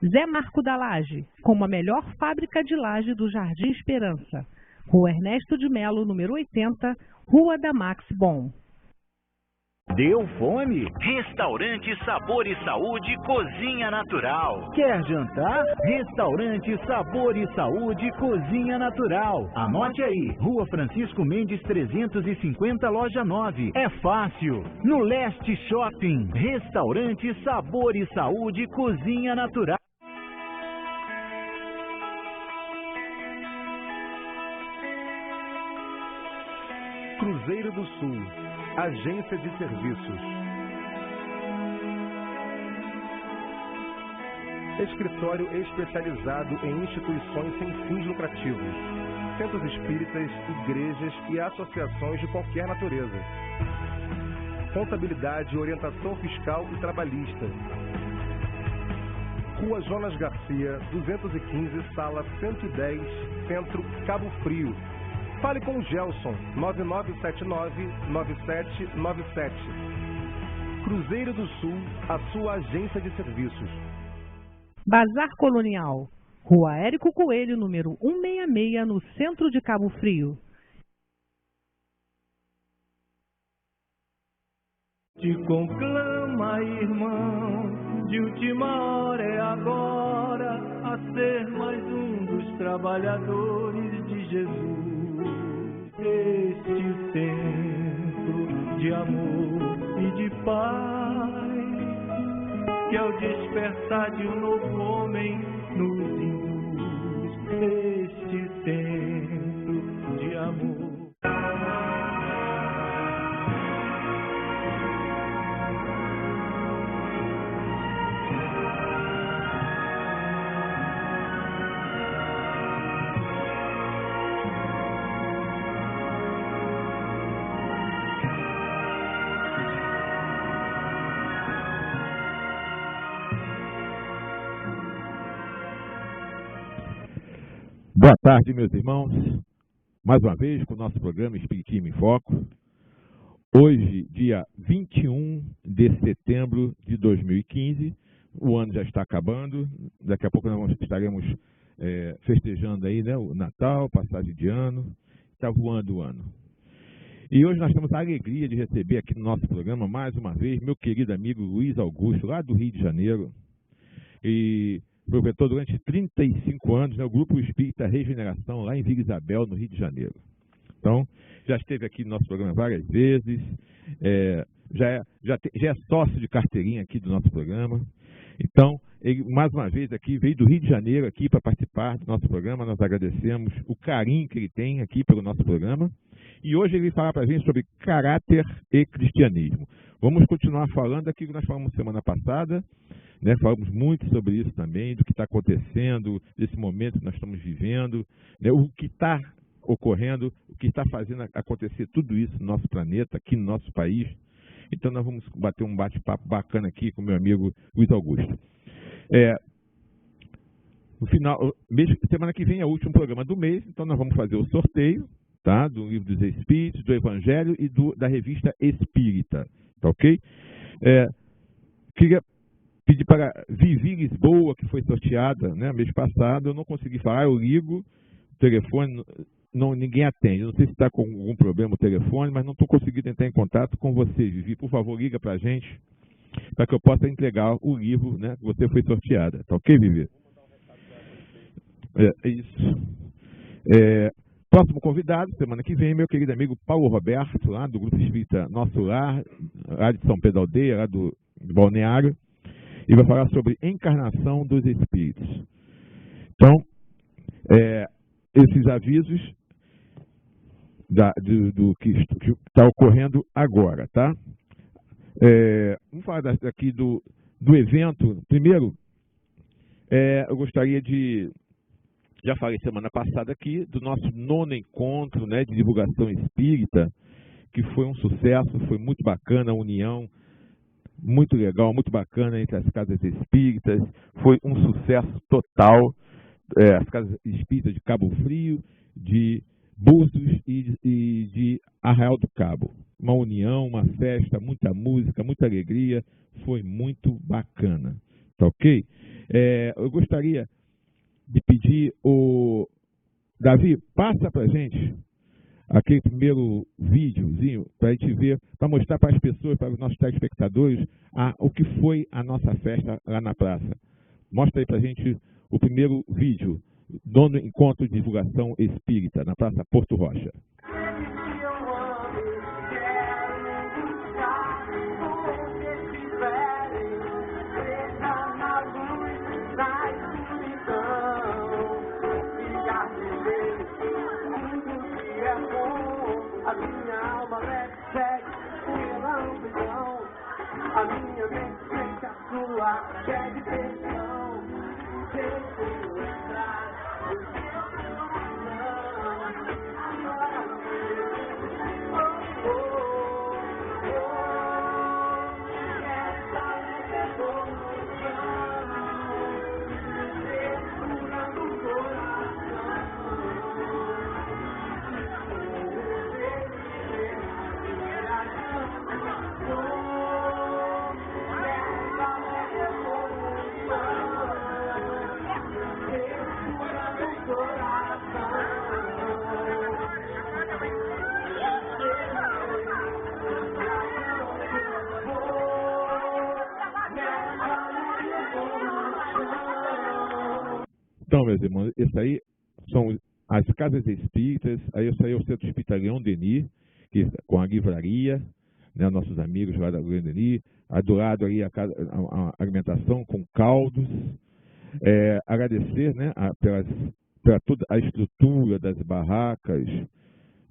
Zé Marco da Laje, como a melhor fábrica de laje do Jardim Esperança. Rua Ernesto de Melo, número 80, Rua da Max Bom. Deu fome? Restaurante Sabor e Saúde Cozinha Natural. Quer jantar? Restaurante Sabor e Saúde Cozinha Natural. Anote aí, Rua Francisco Mendes 350, Loja 9. É fácil. No Leste Shopping. Restaurante Sabor e Saúde Cozinha Natural. Cruzeiro do Sul, Agência de Serviços. Escritório especializado em instituições sem fins lucrativos, centros espíritas, igrejas e associações de qualquer natureza. Contabilidade, orientação fiscal e trabalhista. Rua Jonas Garcia, 215, Sala 110, Centro, Cabo Frio. Fale com o Gelson, 9979-9797. Cruzeiro do Sul, a sua agência de serviços. Bazar Colonial, Rua Érico Coelho, número 166, no centro de Cabo Frio. Te conclama, irmão, de última hora é agora, a ser mais um dos trabalhadores de Jesus. Este tempo de amor e de paz, que ao despertar de um novo homem nos induz. Este tempo de amor. Boa tarde, meus irmãos. Mais uma vez com o nosso programa Espiritismo em Foco. Hoje, dia 21 de setembro de 2015. O ano já está acabando. Daqui a pouco nós estaremos festejando aí, né, o Natal, passagem de ano. Está voando o ano. E hoje nós temos a alegria de receber aqui no nosso programa, mais uma vez, meu querido amigo Luiz Augusto, lá do Rio de Janeiro. E proprietou durante 35 anos, né, o Grupo Espírita Regeneração, lá em Vila Isabel, no Rio de Janeiro. Então, já esteve aqui no nosso programa várias vezes, já é sócio de carteirinha aqui do nosso programa. Então, ele, mais uma vez, aqui veio do Rio de Janeiro aqui para participar do nosso programa. Nós agradecemos o carinho que ele tem aqui pelo nosso programa. E hoje ele vai falar para a gente sobre caráter e cristianismo. Vamos continuar falando daquilo que nós falamos semana passada, né? Falamos muito sobre isso também, do que está acontecendo, desse momento que nós estamos vivendo, né? O que está ocorrendo, o que está fazendo acontecer tudo isso no nosso planeta, aqui no nosso país. Então nós vamos bater um bate-papo bacana aqui com o meu amigo Luiz Augusto. No final, semana que vem é o último programa do mês, então nós vamos fazer o sorteio, tá? Do Livro dos Espíritos, do Evangelho e da Revista Espírita, tá ok? Queria pedir para Vivi Lisboa, que foi sorteada, né, mês passado. Eu não consegui falar, eu ligo o telefone, ninguém atende. Não sei se está com algum problema o telefone, mas não estou conseguindo entrar em contato com você, Vivi. Por favor, liga para a gente, para que eu possa entregar o livro, né, que você foi sorteada. Tá ok, Vivi? É isso. Próximo convidado, semana que vem, meu querido amigo Paulo Roberto, lá do Grupo Espírita Nosso Lar, lá de São Pedro Aldeia, lá do Balneário, e vai falar sobre encarnação dos espíritos. Então, esses avisos do que está ocorrendo agora, tá? Vamos falar aqui do evento. Primeiro, eu gostaria de Já falei semana passada aqui do nosso 9º encontro, né, de divulgação espírita, que foi um sucesso, foi muito bacana, a união muito legal, muito bacana entre as casas espíritas, foi um sucesso total. As casas espíritas de Cabo Frio, de Búzios e de Arraial do Cabo. Uma união, uma festa, muita música, muita alegria, foi muito bacana. Tá ok? Eu gostaria de pedir o Davi, passa pra gente aquele primeiro videozinho para a gente ver, para mostrar para as pessoas, para os nossos telespectadores, o que foi a nossa festa lá na praça. Mostra aí para a gente o primeiro vídeo do encontro de divulgação espírita na Praça Porto Rocha. A minha alma segue pela ambição, a minha mente sente a sua, pede perdão, deixa eu entrar no seu Então, meus irmãos, isso aí são as casas espíritas, aí isso aí é o Centro Espírita Leon Denis, com a livraria, né, nossos amigos lá da Leon Denis, do lado aí a alimentação com caldos, agradecer, né, pela toda a estrutura das barracas,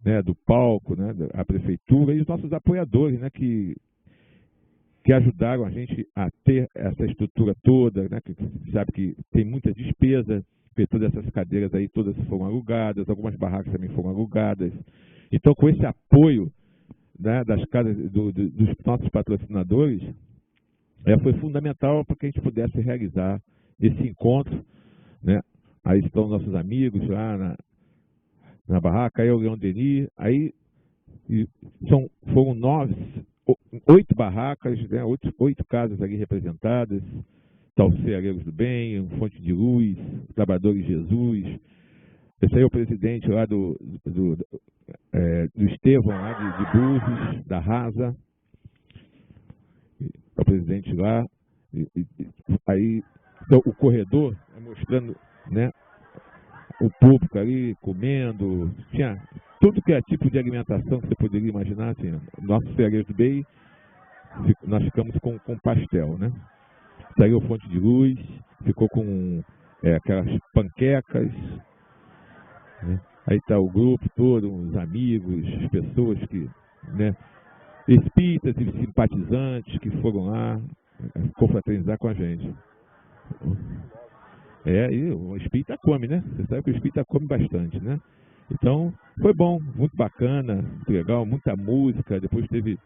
né, do palco, né, a prefeitura e os nossos apoiadores, né, que ajudaram a gente a ter essa estrutura toda, né, que sabe que tem muita despesa, porque todas essas cadeiras aí todas foram alugadas, algumas barracas também foram alugadas. Então, com esse apoio, né, das casas, dos nossos patrocinadores, foi fundamental para que a gente pudesse realizar esse encontro, né. Aí estão nossos amigos lá na barraca, aí é o Leon Denis, aí foram 8 barracas, né, 8 casas ali representadas, Talcereiros do Bem, Fonte de Luz, Trabalhadores de Jesus. Esse aí é o presidente lá do Estevão, lá de Búzios, da Rasa. É o presidente lá. Aí então, o corredor, mostrando, né, o público ali comendo, tinha tudo que é tipo de alimentação que você poderia imaginar, assim, nosso Ceareiros do Bem, nós ficamos com pastel, né? Saiu Fonte de Luz, ficou com aquelas panquecas, né? Aí está o grupo todo, os amigos, as pessoas que, né, espíritas e simpatizantes que foram lá confraternizar com a gente. E o espírita come, né? Você sabe que o espírita come bastante, né? Então, foi bom, muito bacana, muito legal, muita música. Depois teve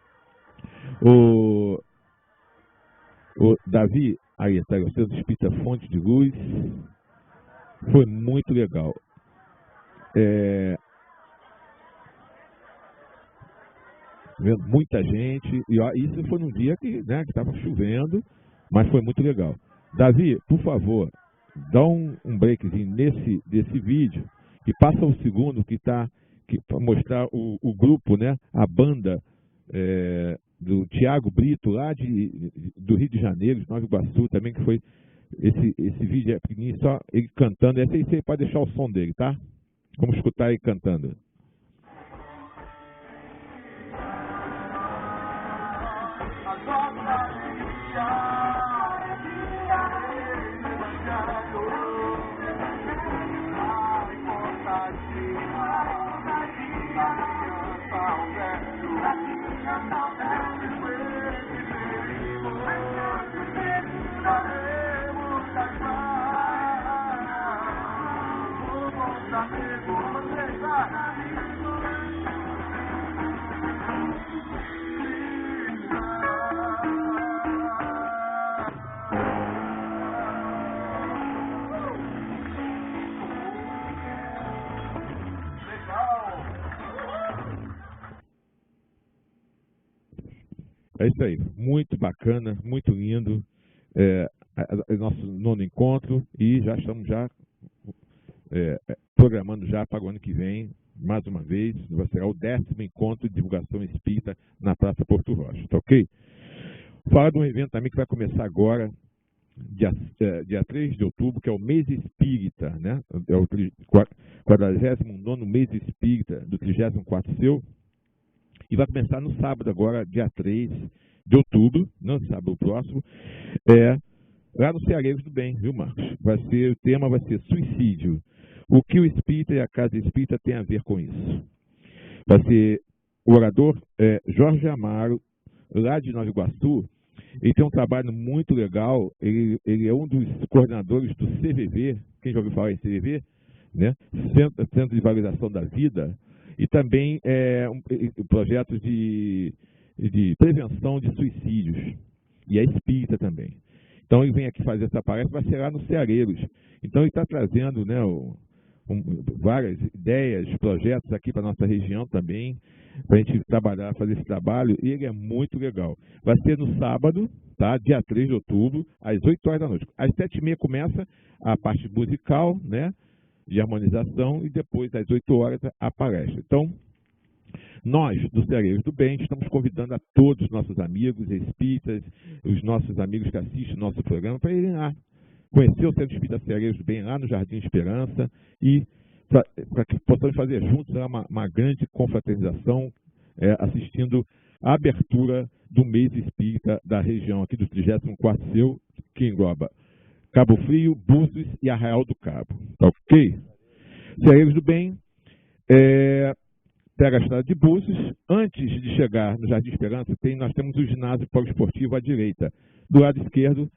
o Davi, aí está o Centro Espírita Fonte de Luz. Foi muito legal. Vendo muita gente, e isso foi num dia que estava chovendo, mas foi muito legal. Davi, por favor, dá um breakzinho desse vídeo e passa o segundo para mostrar o grupo, né, a banda do Tiago Brito, lá do Rio de Janeiro, de Nova Iguaçu, também, que foi esse vídeo é pequenininho, só ele cantando. Esse aí você pode deixar o som dele, tá? Vamos escutar ele cantando. É isso aí, muito bacana, muito lindo, nosso nono encontro, e já estamos programando já para o ano que vem, mais uma vez, vai ser o 10º encontro de divulgação espírita na Praça Porto Rocha, tá ok? Fala de um evento também que vai começar agora, dia 3 de outubro, que é o mês espírita, né? É o 49º mês espírita do 34º seu. E vai começar no sábado agora, dia 3 de outubro, não sábado próximo, lá no Ceareiros do Bem, viu, Marcos? O tema vai ser suicídio. O que o espírita e a casa espírita tem a ver com isso? Vai ser o orador Jorge Amaro, lá de Nova Iguaçu. Ele tem um trabalho muito legal, ele é um dos coordenadores do CVV, quem já ouviu falar em CVV? Né? Centro de Valorização da Vida. E também projetos de prevenção de suicídios. E é espírita também. Então ele vem aqui fazer essa palestra, vai ser lá nos Ceareiros. Então ele está trazendo, né, várias ideias, projetos aqui para a nossa região também, para a gente trabalhar, fazer esse trabalho, e ele é muito legal. Vai ser no sábado, tá? Dia 3 de outubro, às 8 horas da noite. Às 7h30 começa a parte musical, né? De harmonização, e depois, às 8 horas, a palestra. Então, nós, do Ceareiros do Bem, estamos convidando a todos os nossos amigos espíritas, os nossos amigos que assistem o nosso programa, para irem lá, conhecer o Centro Espírita Ceareiros do Bem, lá no Jardim Esperança, e para que possamos fazer juntos uma grande confraternização, assistindo a abertura do mês espírita da região aqui do 34º seu, que engloba Cabo Frio, Búzios e Arraial do Cabo. Tá ok? Ceareiros do Bem, pega a estrada de Búzios. Antes de chegar no Jardim Esperança, nós temos o ginásio poliesportivo à direita. Do lado esquerdo,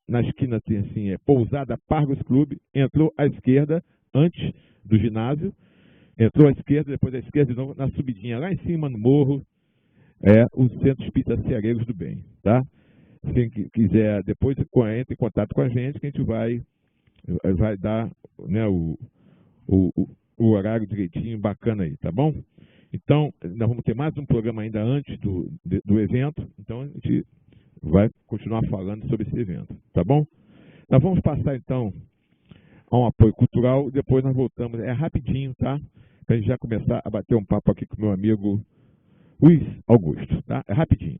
na esquina tem assim, Pousada Pargos Clube. Entrou à esquerda, antes do ginásio. Entrou à esquerda, depois à esquerda de novo, na subidinha, lá em cima no morro, o Centro Espírita Ceareiros do Bem. Tá? Se quiser, depois entre em contato com a gente, que a gente vai dar, né, o horário direitinho, bacana aí, tá bom? Então, nós vamos ter mais um programa ainda antes do evento, então a gente vai continuar falando sobre esse evento, tá bom? Nós vamos passar, então, a um apoio cultural, depois nós voltamos, rapidinho, tá? Para a gente já começar a bater um papo aqui com o meu amigo Luiz Augusto, tá? É rapidinho.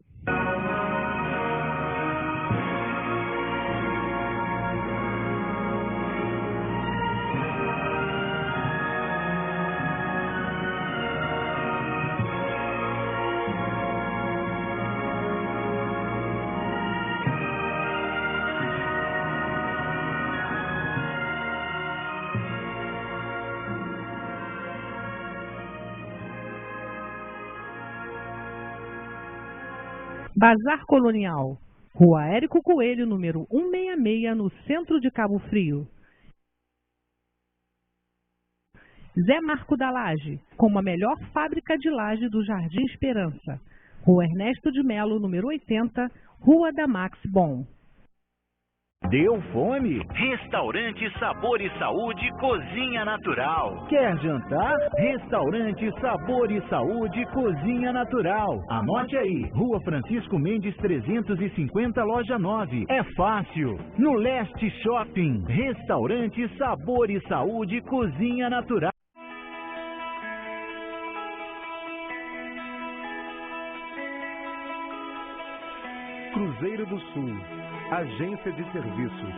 Bazar Colonial, Rua Érico Coelho, número 166, no centro de Cabo Frio. Zé Marco da Laje, como a melhor fábrica de laje do Jardim Esperança. Rua Ernesto de Melo, número 80, Rua da Max Bom. Deu fome? Restaurante Sabor e Saúde Cozinha Natural. Quer jantar? Restaurante Sabor e Saúde Cozinha Natural. Anote aí, Rua Francisco Mendes 350, Loja 9. É fácil. No Leste Shopping. Restaurante Sabor e Saúde Cozinha Natural. Cruzeiro do Sul, Agência de Serviços.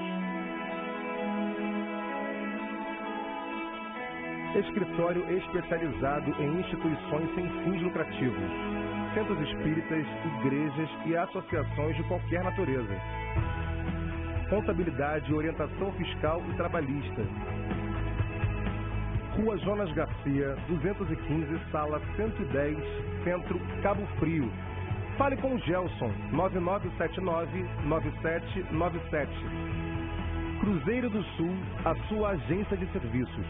Escritório especializado em instituições sem fins lucrativos, centros espíritas, igrejas e associações de qualquer natureza. Contabilidade, orientação fiscal e trabalhista. Rua Jonas Garcia, 215, sala 110, Centro, Cabo Frio. Fale com o Gelson, 9979-9797. Cruzeiro do Sul, a sua agência de serviços.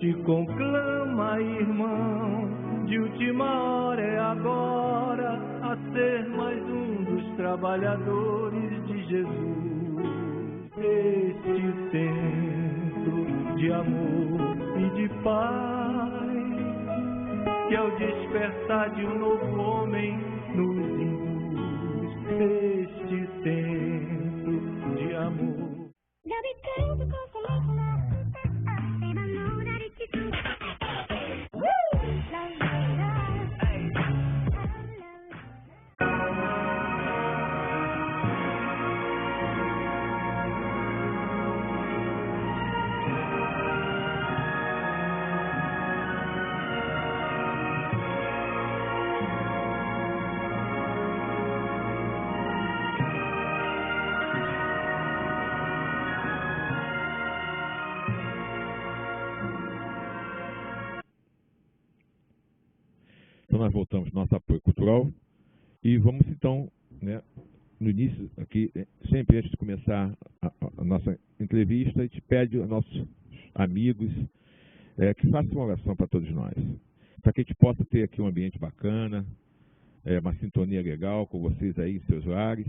te conclama, irmão, de última hora é agora, a ser mais um dos trabalhadores de Jesus. Este centro de amor e de paz, que ao despertar de um novo homem nos induz. Este centro de amor. Então nós voltamos ao nosso apoio cultural e vamos então, né, no início aqui, sempre antes de começar a nossa entrevista, a gente pede aos nossos amigos que façam uma oração para todos nós, para que a gente possa ter aqui um ambiente bacana, uma sintonia legal com vocês aí em seus lares,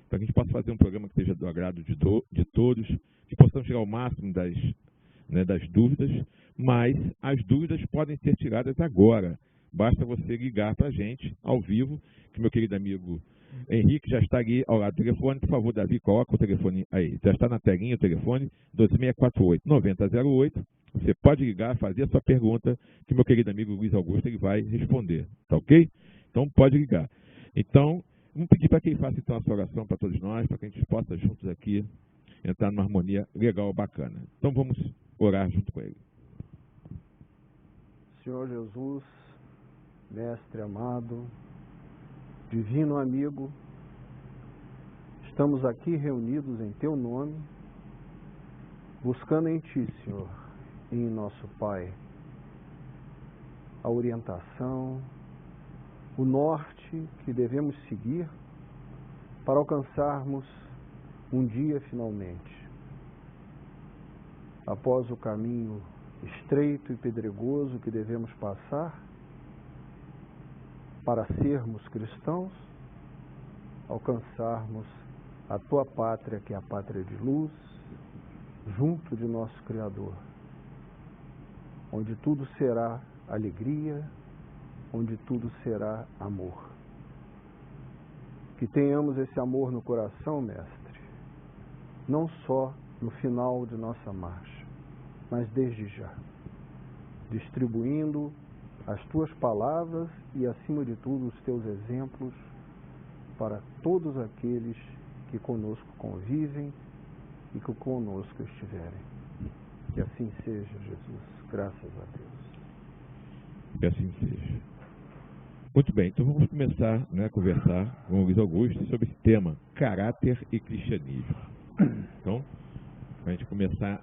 para que a gente possa fazer um programa que seja do agrado de todos, que possamos tirar o máximo das dúvidas, mas as dúvidas podem ser tiradas agora. Basta você ligar para a gente, ao vivo, que meu querido amigo Henrique já está ali ao lado do telefone. Por favor, Davi, coloca o telefone aí. Já está na telinha o telefone, 2648-9008. Você pode ligar, fazer a sua pergunta, que meu querido amigo Luiz Augusto ele vai responder. Tá ok? Então, pode ligar. Então, vamos pedir para que ele faça então a sua oração para todos nós, para que a gente possa juntos aqui entrar numa harmonia legal, bacana. Então, vamos orar junto com ele. Senhor Jesus, Mestre amado, divino amigo, estamos aqui reunidos em Teu nome, buscando em Ti, Senhor, em nosso Pai, a orientação, o norte que devemos seguir para alcançarmos um dia finalmente, após o caminho estreito e pedregoso que devemos passar, para sermos cristãos, alcançarmos a Tua pátria, que é a pátria de luz, junto de nosso Criador, onde tudo será alegria, onde tudo será amor. Que tenhamos esse amor no coração, Mestre, não só no final de nossa marcha, mas desde já, distribuindo as Tuas palavras e, acima de tudo, os Teus exemplos para todos aqueles que conosco convivem e que conosco estiverem. Que assim seja, Jesus. Graças a Deus. Que assim seja. Muito bem, então vamos começar a conversar com o Luiz Augusto sobre esse tema, caráter e cristianismo. Então, para a gente começar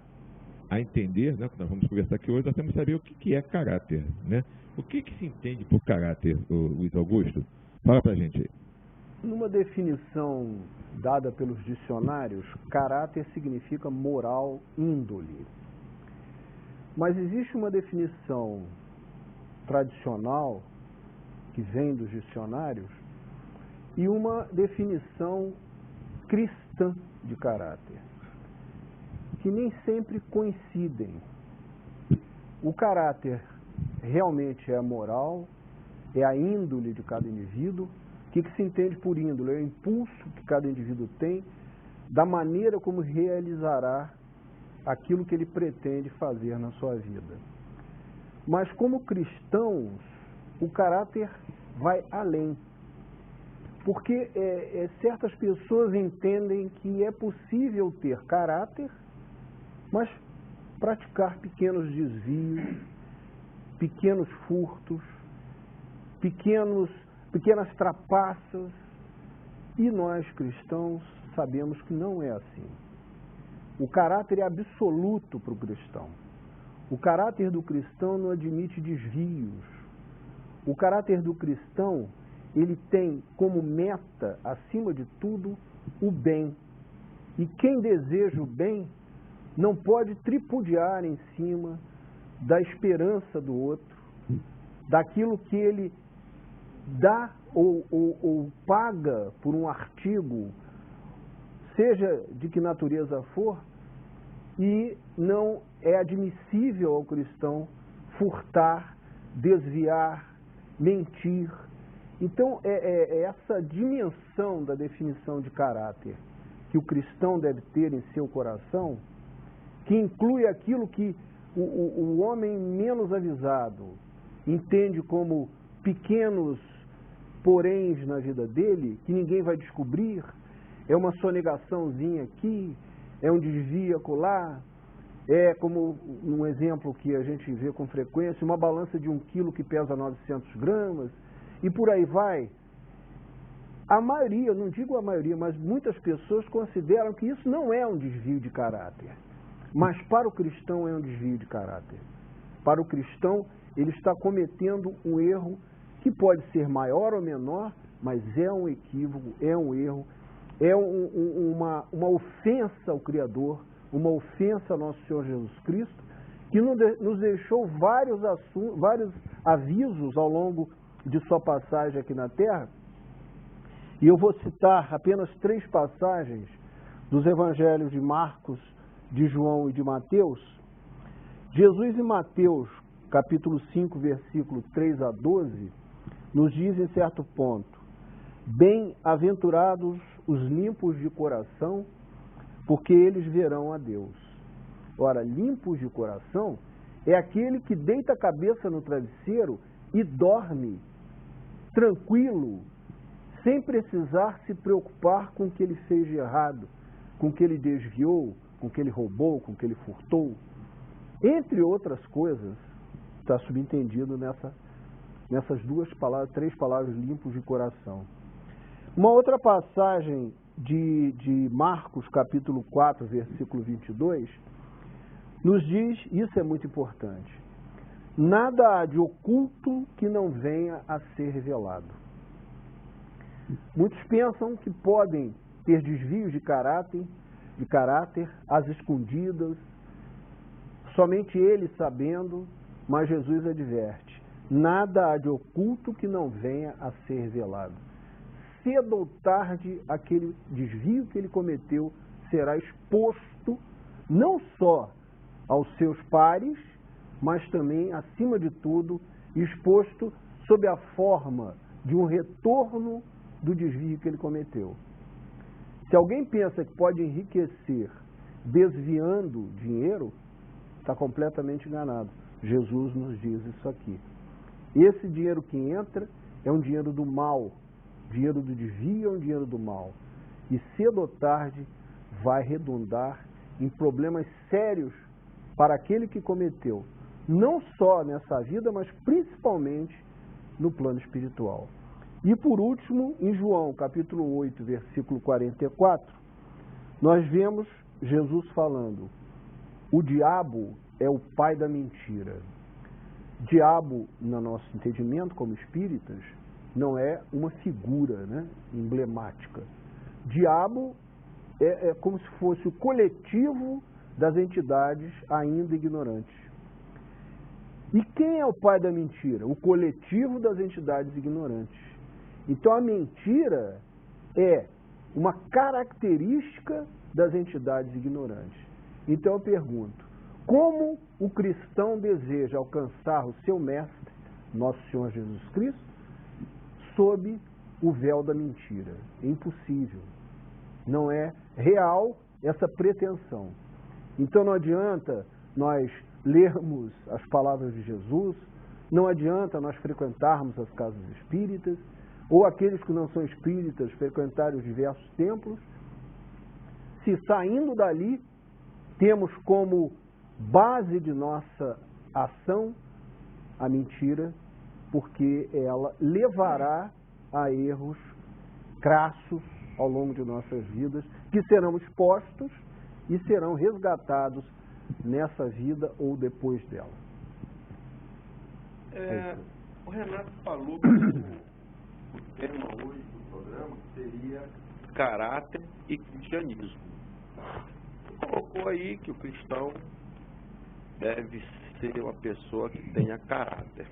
a entender, né, que nós vamos conversar aqui hoje, nós temos que saber o que é caráter, né? O que se entende por caráter, Luiz Augusto? Fala pra gente aí. Numa definição dada pelos dicionários, caráter significa moral, índole. Mas existe uma definição tradicional, que vem dos dicionários, e uma definição cristã de caráter, que nem sempre coincidem. O caráter realmente é a moral, é a índole de cada indivíduo. O que se entende por índole? É o impulso que cada indivíduo tem da maneira como realizará aquilo que ele pretende fazer na sua vida. Mas como cristãos, o caráter vai além. Porque certas pessoas entendem que é possível ter caráter, mas praticar pequenos desvios, pequenos furtos, pequenas trapaças. E nós, cristãos, sabemos que não é assim. O caráter é absoluto para o cristão. O caráter do cristão não admite desvios. O caráter do cristão, ele tem como meta, acima de tudo, o bem. E quem deseja o bem não pode tripudiar em cima da esperança do outro, daquilo que ele dá ou paga por um artigo, seja de que natureza for, e não é admissível ao cristão furtar, desviar, mentir. Então, é essa dimensão da definição de caráter que o cristão deve ter em seu coração, que inclui aquilo que o homem menos avisado entende como pequenos poréns na vida dele, que ninguém vai descobrir, é uma sonegaçãozinha aqui, é um desvio acolá, é como um exemplo que a gente vê com frequência, uma balança de 1 quilo que pesa 900 gramas, e por aí vai. A maioria, não digo a maioria, mas muitas pessoas consideram que isso não é um desvio de caráter. Mas para o cristão é um desvio de caráter. Para o cristão, ele está cometendo um erro que pode ser maior ou menor, mas é um equívoco, é um erro, é uma ofensa ao Criador, uma ofensa ao nosso Senhor Jesus Cristo, que nos deixou vários avisos ao longo de sua passagem aqui na Terra. E eu vou citar apenas 3 passagens dos evangelhos de Marcos, de João e de Mateus. Jesus em Mateus, capítulo 5, versículo 3 a 12, nos diz em certo ponto: bem-aventurados os limpos de coração, porque eles verão a Deus. Ora, limpos de coração é aquele que deita a cabeça no travesseiro e dorme tranquilo, sem precisar se preocupar com o que ele fez de errado, com o que ele desviou, com o que ele roubou, com o que ele furtou. Entre outras coisas, está subentendido nessas 3 palavras, limpos de coração. Uma outra passagem de Marcos, capítulo 4, versículo 22, nos diz, isso é muito importante: nada há de oculto que não venha a ser revelado. Muitos pensam que podem ter desvios de caráter às escondidas, somente eles sabendo, mas Jesus adverte: nada há de oculto que não venha a ser revelado. Cedo ou tarde, aquele desvio que ele cometeu será exposto não só aos seus pares, mas também, acima de tudo, exposto sob a forma de um retorno do desvio que ele cometeu. Se alguém pensa que pode enriquecer desviando dinheiro, está completamente enganado. Jesus nos diz isso aqui. Esse dinheiro que entra é um dinheiro do mal. Dinheiro do desvio é um dinheiro do mal. E cedo ou tarde vai redundar em problemas sérios para aquele que cometeu. Não só nessa vida, mas principalmente no plano espiritual. E por último, em João, capítulo 8, versículo 44, nós vemos Jesus falando: o diabo é o pai da mentira. Diabo, no nosso entendimento como espíritas, não é uma figura, né, emblemática. Diabo é como se fosse o coletivo das entidades ainda ignorantes. E quem é o pai da mentira? O coletivo das entidades ignorantes. Então a mentira é uma característica das entidades ignorantes. Então eu pergunto: como o cristão deseja alcançar o seu mestre, nosso Senhor Jesus Cristo, sob o véu da mentira? É impossível. Não é real essa pretensão. Então não adianta nós lermos as palavras de Jesus, não adianta nós frequentarmos as casas espíritas, ou aqueles que não são espíritas frequentarem os diversos templos, se saindo dali temos como base de nossa ação a mentira, porque ela levará a erros crassos ao longo de nossas vidas, que serão expostos e serão resgatados nessa vida ou depois dela. O Renato falou que o tema hoje do programa seria caráter e cristianismo. Colocou aí que o cristão deve ser uma pessoa que tenha caráter.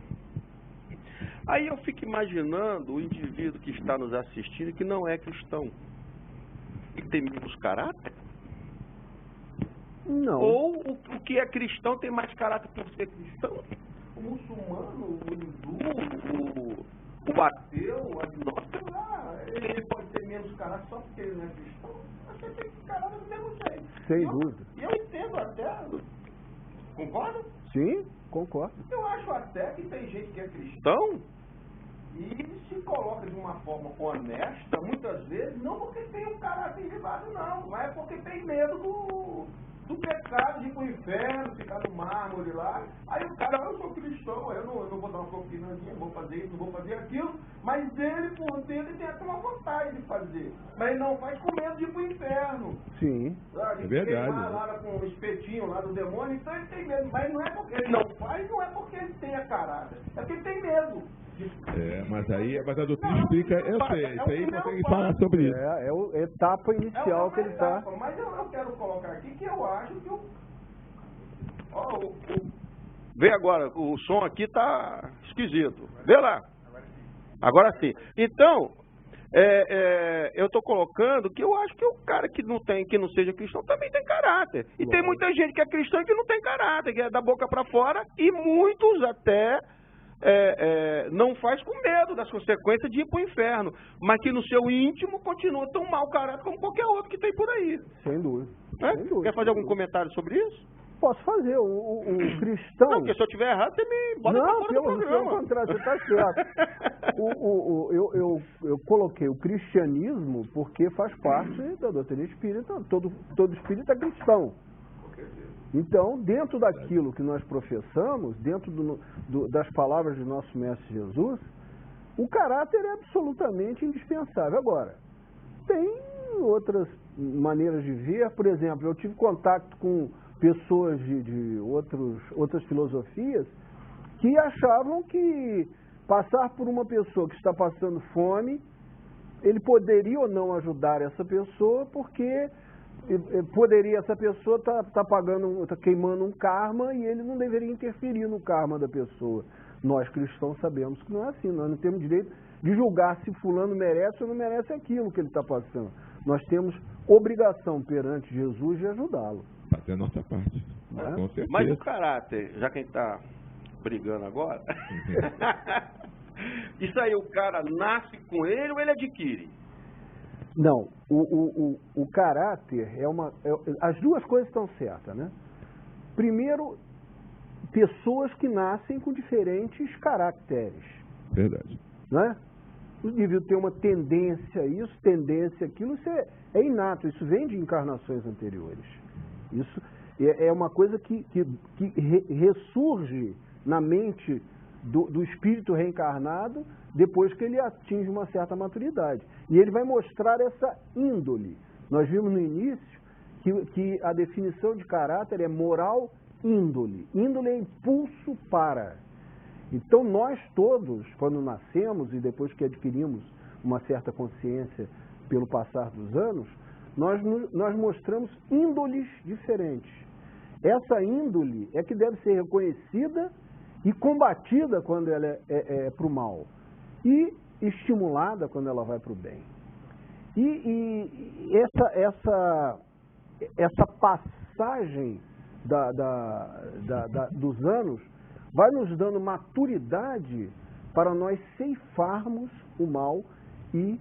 Aí eu fico imaginando o indivíduo que está nos assistindo e que não é cristão. E tem menos caráter? Não. Ou o que é cristão tem mais caráter por ser cristão? O muçulmano, o hindu, o ateu, o agnóstico, ele pode ter menos caráter só porque ele não é cristão? Mas ele tem caráter do mesmo jeito. Sem dúvida. E eu entendo até. Concorda? Sim, concordo. Eu acho até que tem gente que é cristão e se coloca de uma forma honesta, muitas vezes, não porque tem um caráter elevado, não, mas é porque tem medo do pecado, de ir pro inferno, ficar no mármore lá. Aí o cara, eu sou cristão, eu não vou dar uma propinazinha, vou fazer isso, não vou fazer aquilo, mas ele, por dentro, ele tem até uma vontade de fazer. Mas ele não faz com medo de ir pro inferno. Sim. É verdade. Lá com o espetinho lá do demônio, então ele tem medo. Mas não é porque ele não faz, não é porque ele tenha caráter, é porque ele tem medo. Mas a doutrina explica, eu sei, isso aí consegue falar sobre isso. É a etapa inicial que ele está. Mas eu quero colocar aqui que eu acho que vê agora, o som aqui tá esquisito. Vê lá. Agora sim. Então, eu estou colocando que eu acho que o cara que não seja cristão também tem caráter. E tem muita gente que é cristã e que não tem caráter, que é da boca para fora, e muitos até não faz com medo das consequências de ir para o inferno, mas que no seu íntimo continua tão mau caráter como qualquer outro que tem por aí. Sem dúvida. Sem dúvida. Quer fazer algum comentário sobre isso? Posso fazer. O cristão... Não, porque se eu estiver errado, você me bota pra fora do programa. Não, pelo contrário, você está certo. Eu coloquei o cristianismo porque faz parte da doutrina espírita. Todo espírita é cristão. Então, dentro daquilo que nós professamos, dentro das palavras de nosso Mestre Jesus, o caráter é absolutamente indispensável. Agora, tem outras maneiras de ver. Por exemplo, eu tive contato com pessoas de outras filosofias que achavam que passar por uma pessoa que está passando fome, ele poderia ou não ajudar essa pessoa, porque essa pessoa está queimando um karma e ele não deveria interferir no karma da pessoa. Nós cristãos sabemos que não é assim. Nós não temos direito de julgar se fulano merece ou não merece aquilo que ele está passando. Nós temos obrigação perante Jesus de ajudá-lo. Fazer a nossa parte. Com certeza. Mas o caráter, já quem está brigando agora, isso aí o cara nasce com ele ou ele adquire? Não, o caráter as duas coisas estão certas, né? Primeiro, pessoas que nascem com diferentes caracteres. Verdade. Né? O indivíduo tem uma tendência a isso, tendência àquilo, isso é inato, isso vem de encarnações anteriores. Isso é uma coisa que ressurge na mente do espírito reencarnado depois que ele atinge uma certa maturidade. E ele vai mostrar essa índole. Nós vimos no início que a definição de caráter é moral índole. Índole é impulso para. Então nós todos, quando nascemos e depois que adquirimos uma certa consciência pelo passar dos anos, nós mostramos índoles diferentes. Essa índole é que deve ser reconhecida e combatida quando ela é para o mal e estimulada quando ela vai para o bem. E essa passagem dos anos vai nos dando maturidade para nós ceifarmos o mal e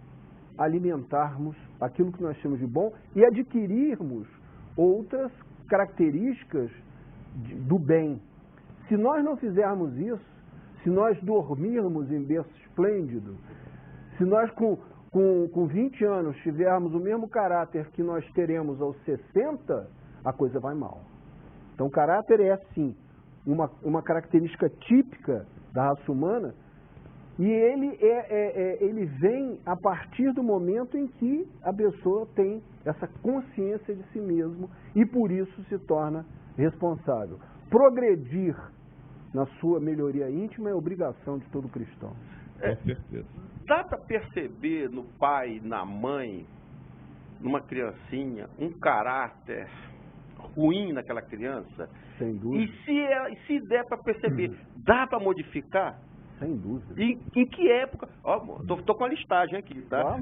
alimentarmos aquilo que nós temos de bom e adquirirmos outras características do bem. Se nós não fizermos isso, se nós dormirmos em berço esplêndido, se nós com 20 anos tivermos o mesmo caráter que nós teremos aos 60, a coisa vai mal. Então, o caráter é, sim, uma característica típica da raça humana e ele vem a partir do momento em que a pessoa tem essa consciência de si mesmo e, por isso, se torna responsável. Progredir na sua melhoria íntima é obrigação de todo cristão. Com certeza. Dá para perceber no pai, na mãe, numa criancinha, um caráter ruim naquela criança Sem dúvida. E se der para perceber, dá para modificar? Sem dúvida. Em que época? Ó, tô com a listagem aqui, tá?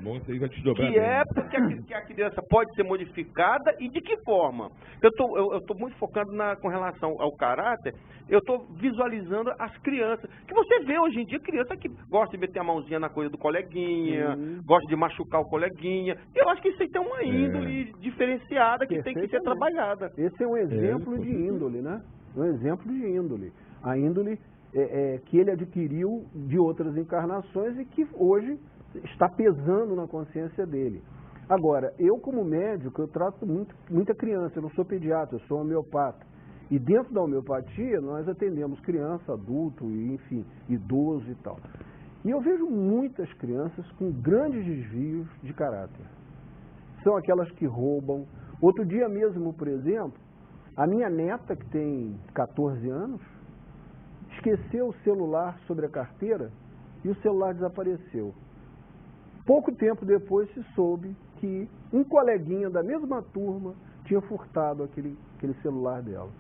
Bom, você vai desdobrar que bem. época que a criança pode ser modificada e de que forma? Eu tô muito focando com relação ao caráter, eu estou visualizando as crianças. Que você vê hoje em dia criança que gosta de meter a mãozinha na coisa do coleguinha, gosta de machucar o coleguinha. Eu acho que isso aí tem uma índole diferenciada que tem que ser trabalhada. Esse é um exemplo de índole, né? Um exemplo de índole. A índole que ele adquiriu de outras encarnações e que hoje está pesando na consciência dele. Agora, eu como médico, eu trato muita criança, eu não sou pediatra, eu sou homeopata. E dentro da homeopatia, nós atendemos criança, adulto, e, enfim, idoso e tal. E eu vejo muitas crianças com grandes desvios de caráter. São aquelas que roubam. Outro dia mesmo, por exemplo, a minha neta, que tem 14 anos, esqueceu o celular sobre a carteira e o celular desapareceu. Pouco tempo depois se soube que um coleguinha da mesma turma tinha furtado aquele celular dela.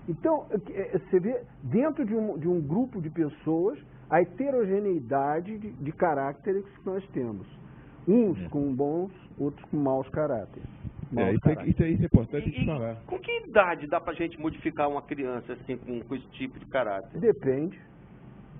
Então, você vê, dentro de um grupo de pessoas, a heterogeneidade de caráteres que nós temos. Uns com bons, outros com maus caráteres. Isso é importante de falar. Com que idade dá pra gente modificar uma criança assim, com esse tipo de caráter? Depende.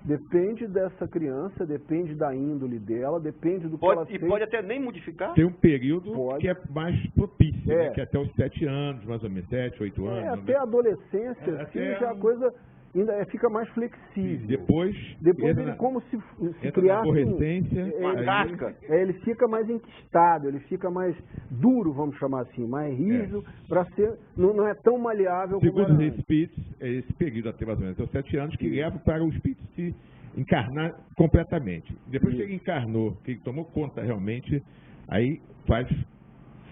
Depende dessa criança, depende da índole dela, depende do que ela fez. E pode até nem modificar? Tem um período que é mais propício, né? Que é até os 7 anos, mais ou menos, 7, 8 anos. Até a adolescência, assim, já a coisa ainda fica mais flexível. Depois ele como se criasse uma casca. Ele fica mais enquistado, ele fica mais duro, vamos chamar assim, mais rígido, para ser, não é tão maleável como segundo os espíritos, é esse período até mais ou menos, até os 7 anos, que leva para o espírito se encarnar completamente. Depois que ele encarnou, que ele tomou conta realmente, aí faz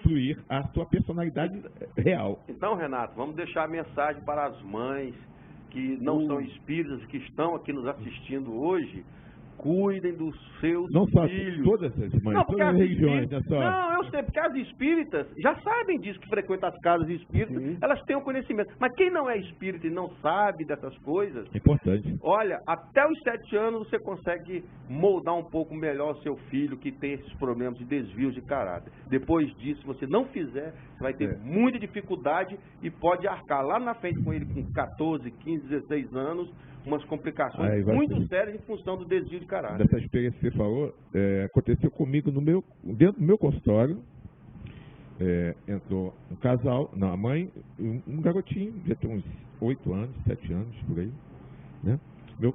fluir a sua personalidade real. Então, Renato, vamos deixar a mensagem para as mães que não são espíritas, que estão aqui nos assistindo hoje. Cuidem dos seus filhos. Todas as mães, todas as religiões. Não, eu sei, porque as espíritas já sabem disso, que frequentam as casas espíritas, elas têm o conhecimento. Mas quem não é espírita e não sabe dessas coisas... É importante. Olha, até os 7 anos você consegue moldar um pouco melhor o seu filho que tem esses problemas de desvios de caráter. Depois disso, se você não fizer, você vai ter muita dificuldade e pode arcar lá na frente com ele com 14, 15, 16 anos, umas complicações muito sérias em função do desvio de caráter. Dessa experiência que você falou, aconteceu comigo dentro do meu consultório. Entrou um casal, a mãe, um garotinho, devia ter uns 8 anos, 7 anos, por aí. Né?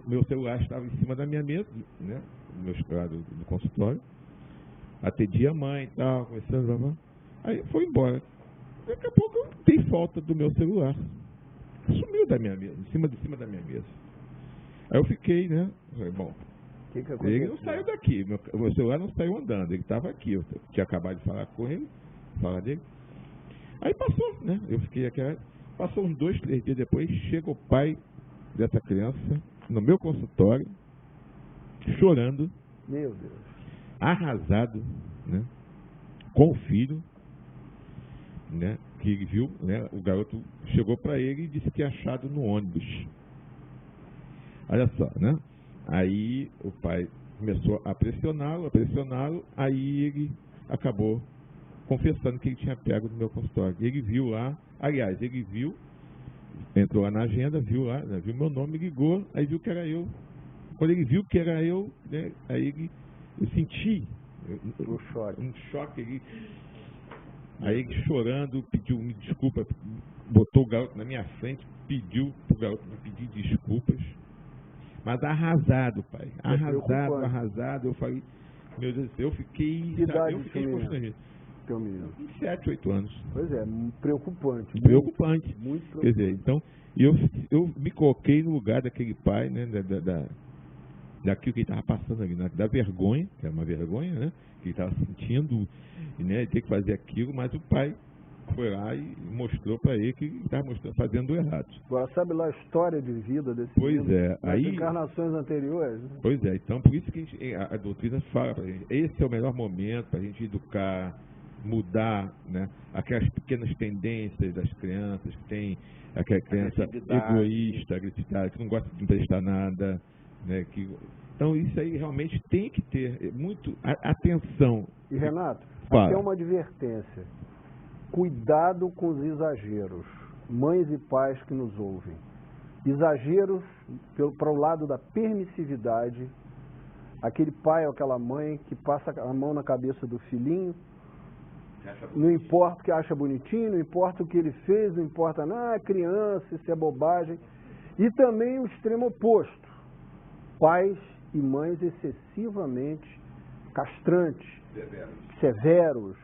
Meu celular estava em cima da minha mesa, né? No meu escritório do consultório. Atendi a mãe e tal, conversando, aí foi embora. Daqui a pouco eu dei falta do meu celular. Sumiu da minha mesa, em cima da minha mesa. Aí eu fiquei, né? Bom, ele não saiu daqui, meu celular não saiu andando, ele estava aqui, eu tinha acabado de falar com ele, falar dele. Aí passou, né? Eu fiquei aqui, passou uns 2, 3 dias depois, chega o pai dessa criança no meu consultório, chorando, meu Deus, arrasado, né? Com o filho, né? Que ele viu, né? O garoto chegou para ele e disse que tinha achado no ônibus. Olha só, né? Aí o pai começou a pressioná-lo, aí ele acabou confessando que ele tinha pego no meu consultório. Ele viu lá, aliás, entrou lá na agenda, viu lá, né, viu meu nome, ligou, aí viu que era eu. Quando ele viu que era eu, né, aí eu senti um choque. Aí ele chorando, pediu desculpa, botou o garoto na minha frente, pediu pro garoto me pedir desculpas. Mas arrasado, pai. Arrasado. Eu falei, meu Deus do céu, eu fiquei constrangido. Teu menino? 7, 8 anos. Pois é, preocupante. Preocupante. Muito preocupante. Quer dizer, então, eu me coloquei no lugar daquele pai, né, daquilo que ele estava passando ali, da vergonha, que era uma vergonha, né, que ele estava sentindo, né, ter que fazer aquilo, mas o pai foi lá e mostrou para ele que estava fazendo errado. Agora, sabe lá a história de vida desse nas encarnações anteriores? Né? Pois é, então por isso que a doutrina fala para a gente, esse é o melhor momento para a gente educar mudar, né, aquelas pequenas tendências das crianças, que tem aquela criança egoísta, agressividade, que não gosta de emprestar nada, né, então isso aí realmente tem que ter muito atenção. E Renato, Fala. aqui é uma advertência. Cuidado com os exageros, mães e pais que nos ouvem. Exageros para o lado da permissividade, aquele pai ou aquela mãe que passa a mão na cabeça do filhinho, não importa o que acha bonitinho, não importa o que ele fez, não importa nada, criança, isso é bobagem. E também o extremo oposto, pais e mães excessivamente castrantes, severos,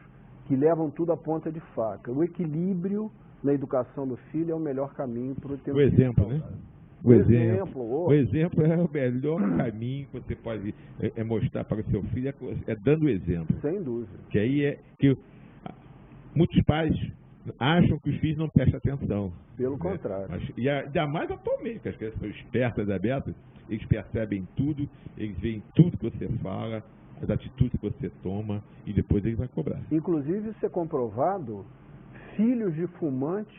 que levam tudo à ponta de faca. O equilíbrio na educação do filho é o melhor caminho para o teu filho. O exemplo, né? O exemplo é o melhor caminho que você pode mostrar para o seu filho, é dando o exemplo. Sem dúvida. Que aí é que muitos pais acham que os filhos não prestam atenção. Pelo contrário. E ainda mais atualmente, que as crianças são espertas, abertas, eles percebem tudo, eles veem tudo que você fala, as atitudes que você toma, e depois eles vão cobrar. Inclusive, isso é comprovado, filhos de fumantes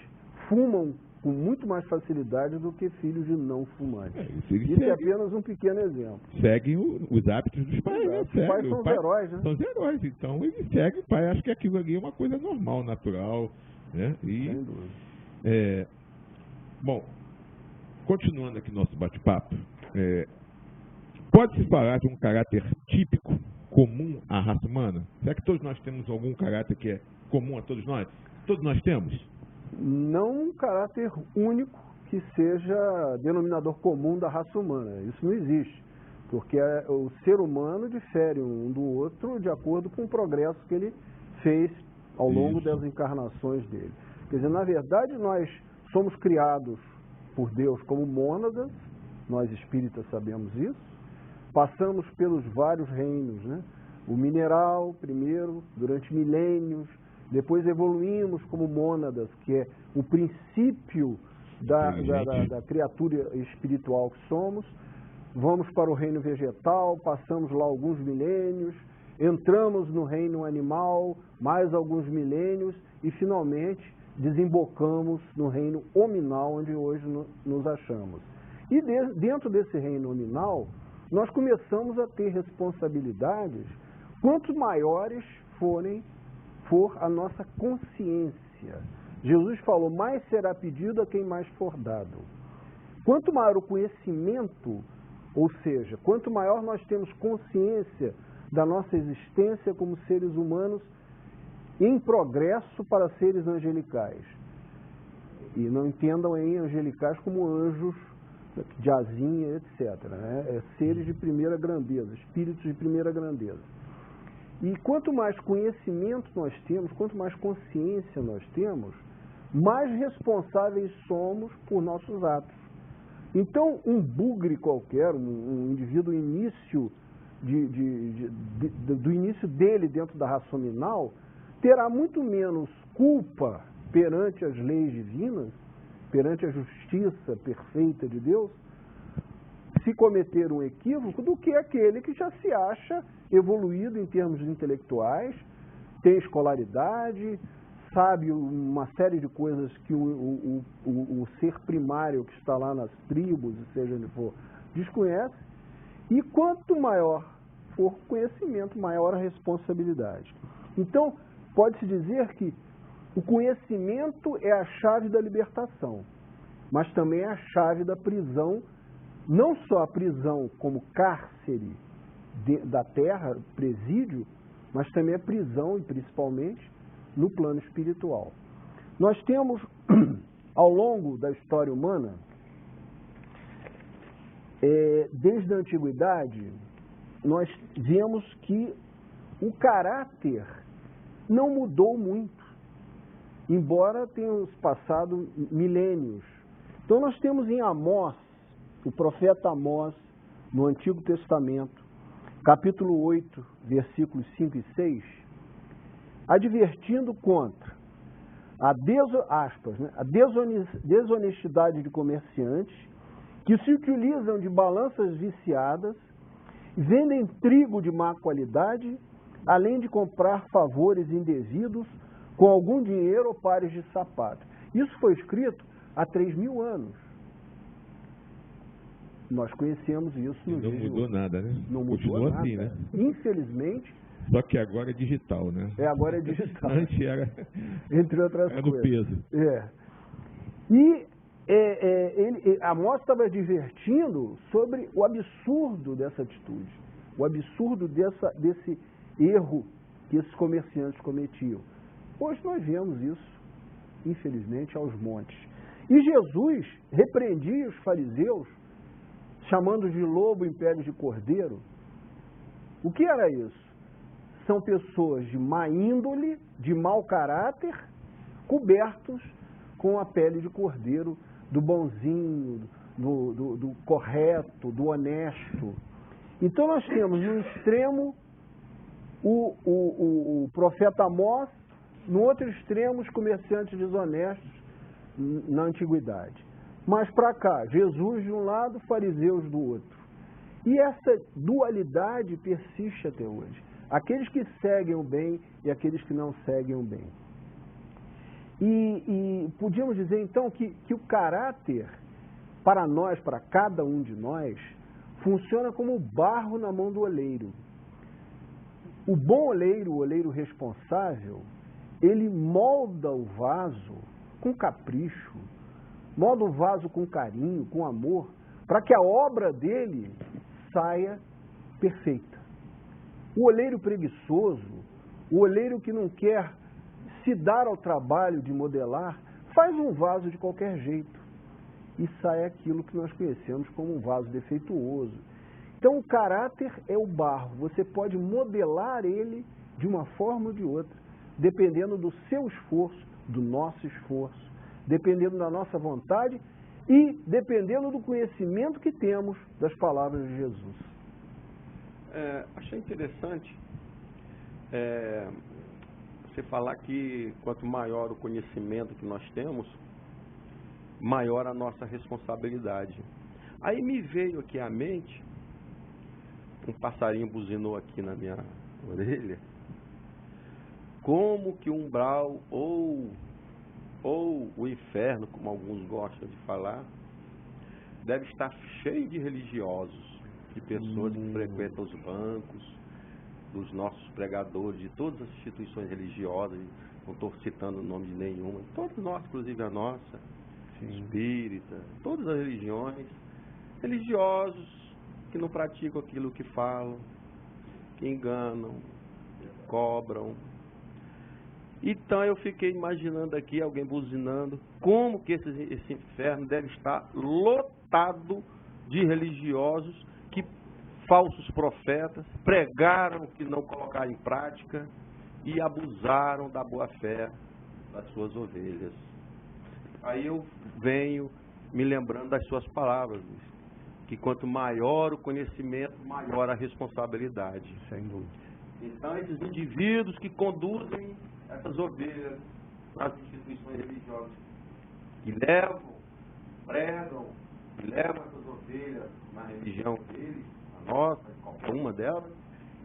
fumam com muito mais facilidade do que filhos de não fumantes. Isso é apenas um pequeno exemplo. Seguem os hábitos dos pais, né? Os pais são os heróis, né? São os heróis, então eles seguem o pai, acho que aquilo ali é uma coisa normal, natural, né? Sem dúvida. Bom, continuando aqui nosso bate-papo, pode-se falar de um caráter típico, comum à raça humana? Será que todos nós temos algum caráter que é comum a todos nós? Todos nós temos? Não um caráter único que seja denominador comum da raça humana. Isso não existe. Porque o ser humano difere um do outro de acordo com o progresso que ele fez ao longo das encarnações dele. Quer dizer, na verdade, nós somos criados por Deus como mônadas, nós espíritas sabemos isso, passamos pelos vários reinos, né? O mineral, primeiro, durante milênios, depois evoluímos como mônadas, que é o princípio da criatura espiritual que somos. Vamos para o reino vegetal, passamos lá alguns milênios, entramos no reino animal, mais alguns milênios, e finalmente desembocamos no reino hominal, onde hoje nos achamos. E dentro desse reino hominal, nós começamos a ter responsabilidades quanto maiores for a nossa consciência. Jesus falou, mais será pedido a quem mais for dado. Quanto maior o conhecimento, ou seja, quanto maior nós temos consciência da nossa existência como seres humanos em progresso para seres angelicais. E não entendam em angelicais como anjos de asinha, etc. Né? Seres de primeira grandeza, espíritos de primeira grandeza. E quanto mais conhecimento nós temos, quanto mais consciência nós temos, mais responsáveis somos por nossos atos. Então, um bugre qualquer, um indivíduo início do início dele dentro da raça hominal, terá muito menos culpa perante as leis divinas, perante a justiça perfeita de Deus, se cometer um equívoco, do que aquele que já se acha evoluído em termos intelectuais, tem escolaridade, sabe uma série de coisas que o ser primário que está lá nas tribos, seja onde for, desconhece, e quanto maior for o conhecimento, maior a responsabilidade. Então, pode-se dizer que o conhecimento é a chave da libertação, mas também é a chave da prisão, não só a prisão como cárcere da terra, presídio, mas também a prisão, e principalmente, no plano espiritual. Nós temos, ao longo da história humana, desde a antiguidade, nós vemos que o caráter não mudou muito, embora tenham passado milênios. Então nós temos em Amós, o profeta Amós, no Antigo Testamento, capítulo 8, versículos 5 e 6, advertindo contra a desonestidade de comerciantes que se utilizam de balanças viciadas, vendem trigo de má qualidade, além de comprar favores indevidos com algum dinheiro ou pares de sapato. Isso foi escrito há 3.000 anos. Nós conhecemos isso no dia de hoje. Não mudou nada, né? Não mudou Continua nada. assim, né? Infelizmente. Só que agora é digital, né? Agora é digital. Antes era, entre outras era coisas. do peso. E a moça estava divertindo sobre o absurdo dessa atitude, o absurdo desse erro que esses comerciantes cometiam. Hoje nós vemos isso, infelizmente, aos montes. E Jesus repreendia os fariseus, chamando de lobo em pele de cordeiro. O que era isso? São pessoas de má índole, de mau caráter, cobertos com a pele de cordeiro, do bonzinho, do correto, do honesto. Então nós temos no extremo o profeta Amós, no outro extremo os comerciantes desonestos na antiguidade. Mas para cá, Jesus de um lado, fariseus do outro. E essa dualidade persiste até hoje. Aqueles que seguem o bem e aqueles que não seguem o bem. E podíamos dizer então que o caráter, para nós, para cada um de nós, funciona como barro na mão do oleiro. O bom oleiro, o oleiro responsável, ele molda o vaso com capricho, molda o vaso com carinho, com amor, para que a obra dele saia perfeita. O oleiro preguiçoso, o oleiro que não quer se dar ao trabalho de modelar, faz um vaso de qualquer jeito e sai aquilo que nós conhecemos como um vaso defeituoso. Então o caráter é o barro, você pode modelar ele de uma forma ou de outra, dependendo do seu esforço, do nosso esforço, dependendo da nossa vontade e dependendo do conhecimento que temos das palavras de Jesus. Achei interessante você falar que quanto maior o conhecimento que nós temos, maior a nossa responsabilidade. Aí me veio aqui à mente, um passarinho buzinou aqui na minha orelha, como que o umbral ou o inferno, como alguns gostam de falar, deve estar cheio de religiosos, de pessoas que frequentam os bancos, dos nossos pregadores, de todas as instituições religiosas, não estou citando o nome de nenhuma, todos nós, inclusive a nossa, espírita, todas as religiões, religiosos que não praticam aquilo que falam, que enganam, que cobram. Então eu fiquei imaginando aqui, alguém buzinando, como que esse inferno deve estar lotado de religiosos que falsos profetas pregaram que não colocaram em prática e abusaram da boa-fé das suas ovelhas. Aí eu venho me lembrando das suas palavras, Luiz, que quanto maior o conhecimento, maior a responsabilidade. Sem dúvida. Então esses indivíduos que conduzem essas ovelhas nas instituições religiosas, que pregam, que levam essas ovelhas na religião deles, a nossa, qualquer uma delas,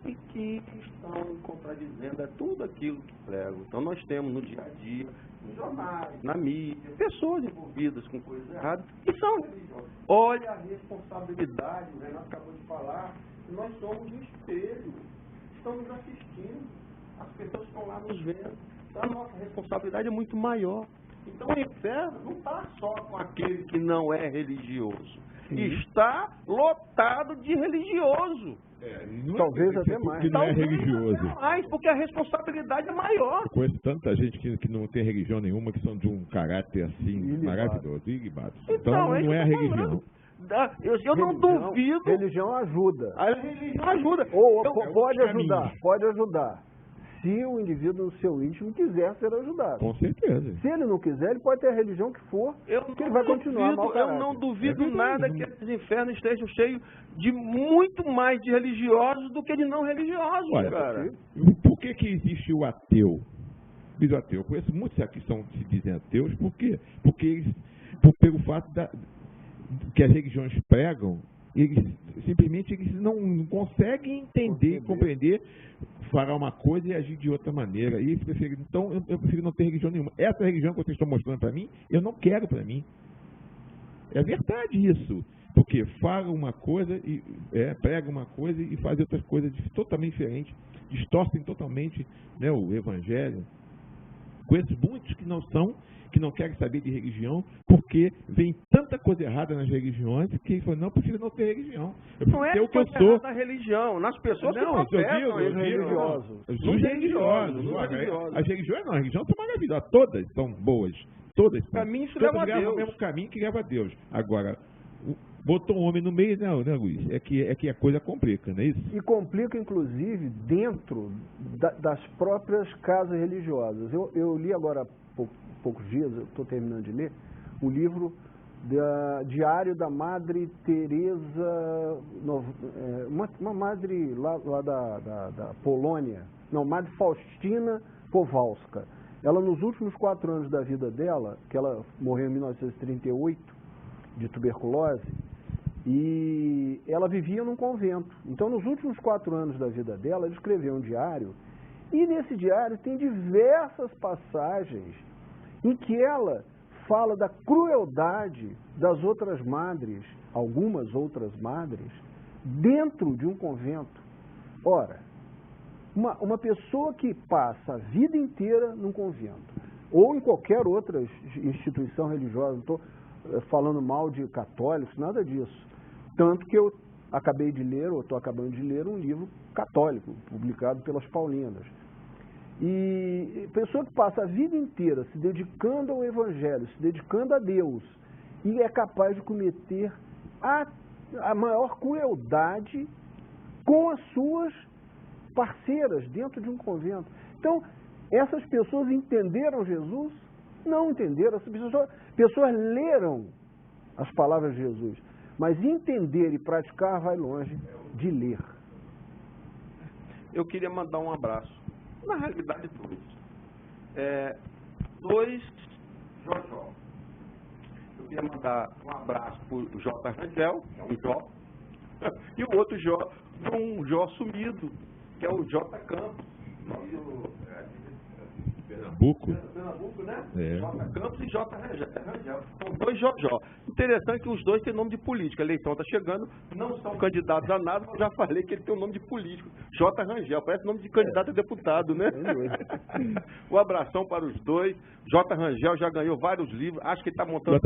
e que estão contradizendo tudo aquilo que pregam. Então nós temos no dia a dia, nos jornais, na mídia, pessoas envolvidas com coisas erradas que são religiosas. Olha a responsabilidade, o Renato acabou de falar, que nós somos um espelho, estão nos assistindo, as pessoas estão lá nos vendo, então a nossa responsabilidade é muito maior. Então o inferno não está só com aquele que não é religioso, está lotado de religioso. Talvez até mais. Que não é religioso. Mais, porque a responsabilidade é maior. Eu conheço tanta gente que não tem religião nenhuma, que são de um caráter assim maravilhoso, ilibado. Então não é a religião. Eu não duvido. Religião ajuda. A religião ajuda. Ou pode ajudar, pode ajudar. Se o indivíduo no seu íntimo quiser ser ajudado. Com certeza. Se ele não quiser, ele pode ter a religião que for, que ele vai continuar mal caráter. Eu não duvido nada que esses infernos estejam cheios de muito mais de religiosos do que de não religiosos. Olha, cara. Por que existe o ateu? Diz o ateu. Eu conheço muitos que se dizem ateus. Por quê? Porque pelo fato que as religiões pregam, simplesmente eles não conseguem entender, compreender, falar uma coisa e agir de outra maneira. E eles preferem, então, eu prefiro não ter religião nenhuma. Essa religião que vocês estão mostrando para mim, eu não quero para mim. É verdade isso. Porque fala uma coisa, e prega uma coisa e faz outras coisas totalmente diferentes, distorcem totalmente, né, o evangelho. Conheço muitos que não querem saber de religião, porque vem tanta coisa errada nas religiões que eles falam, não, eu prefiro não ter religião. Não é o que eu sou na religião, nas pessoas que não, professam, os religiosos. Nos religiosos. As religiões são maravilhosas, todas são boas. Todas são. Para mim isso leva a Deus. O mesmo caminho que leva a Deus. Agora, botou um homem no meio, não, né, Luiz? É que a coisa complica, não é isso? E complica, inclusive, dentro das próprias casas religiosas. Eu li agora há poucos dias, eu estou terminando de ler, o livro Diário da Madre Teresa, uma madre lá da Polônia, não, Madre Faustina Kowalska. Ela, nos últimos 4 anos da vida dela, que ela morreu em 1938, de tuberculose, e ela vivia num convento. Então, nos últimos 4 anos da vida dela, ela escreveu um diário, e nesse diário tem diversas passagens em que ela fala da crueldade das outras madres, algumas outras madres, dentro de um convento. Ora, uma pessoa que passa a vida inteira num convento, ou em qualquer outra instituição religiosa, não estou falando mal de católicos, nada disso. Tanto que eu acabei de ler, ou estou acabando de ler, um livro católico, publicado pelas Paulinas. E pessoa que passa a vida inteira se dedicando ao Evangelho, se dedicando a Deus, e é capaz de cometer a maior crueldade com as suas parceiras dentro de um convento. Então, essas pessoas entenderam Jesus? Não entenderam. Essas pessoas leram as palavras de Jesus, mas entender e praticar vai longe de ler. Eu queria mandar um abraço. Na realidade, dois Jojó. Eu queria mandar um abraço para o J. Rangel, que é um Jó, e o outro Jó, um Jó sumido, que é o J. Campos. Pernambuco, né? J. Campos e J. Rangel. São dois Jojó. Interessante que os dois têm nome de político. A eleição está chegando, não são candidatos a nada, mas já falei que ele tem um nome de político. J. Rangel, parece nome de candidato a deputado, né? Um abração para os dois. J. Rangel já ganhou vários livros. Acho que ele está montando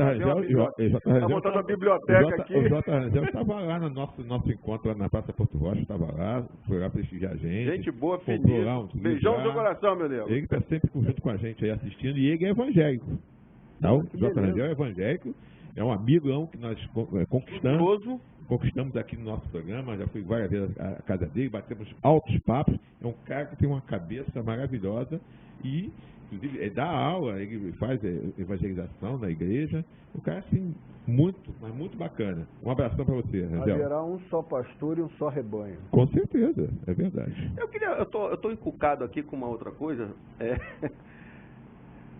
uma biblioteca aqui. O J. Rangel estava lá no nosso encontro lá na Praça Porto Rocha, estava lá, foi lá prestigiar a gente. Gente boa, fininha. Beijão no seu coração, meu Deus. Ele está sempre junto com a gente aí assistindo, e ele é evangélico. Não, o J. Rangel é evangélico, é um amigão que nós conquistamos aqui no nosso programa, já fui várias vezes à casa dele, batemos altos papos, é um cara que tem uma cabeça maravilhosa e, inclusive, dá aula, ele faz evangelização na igreja, um cara assim, mas muito bacana. Um abração para você, Rangel. Haverá um só pastor e um só rebanho. Com certeza, é verdade. Eu tô encucado aqui com uma outra coisa.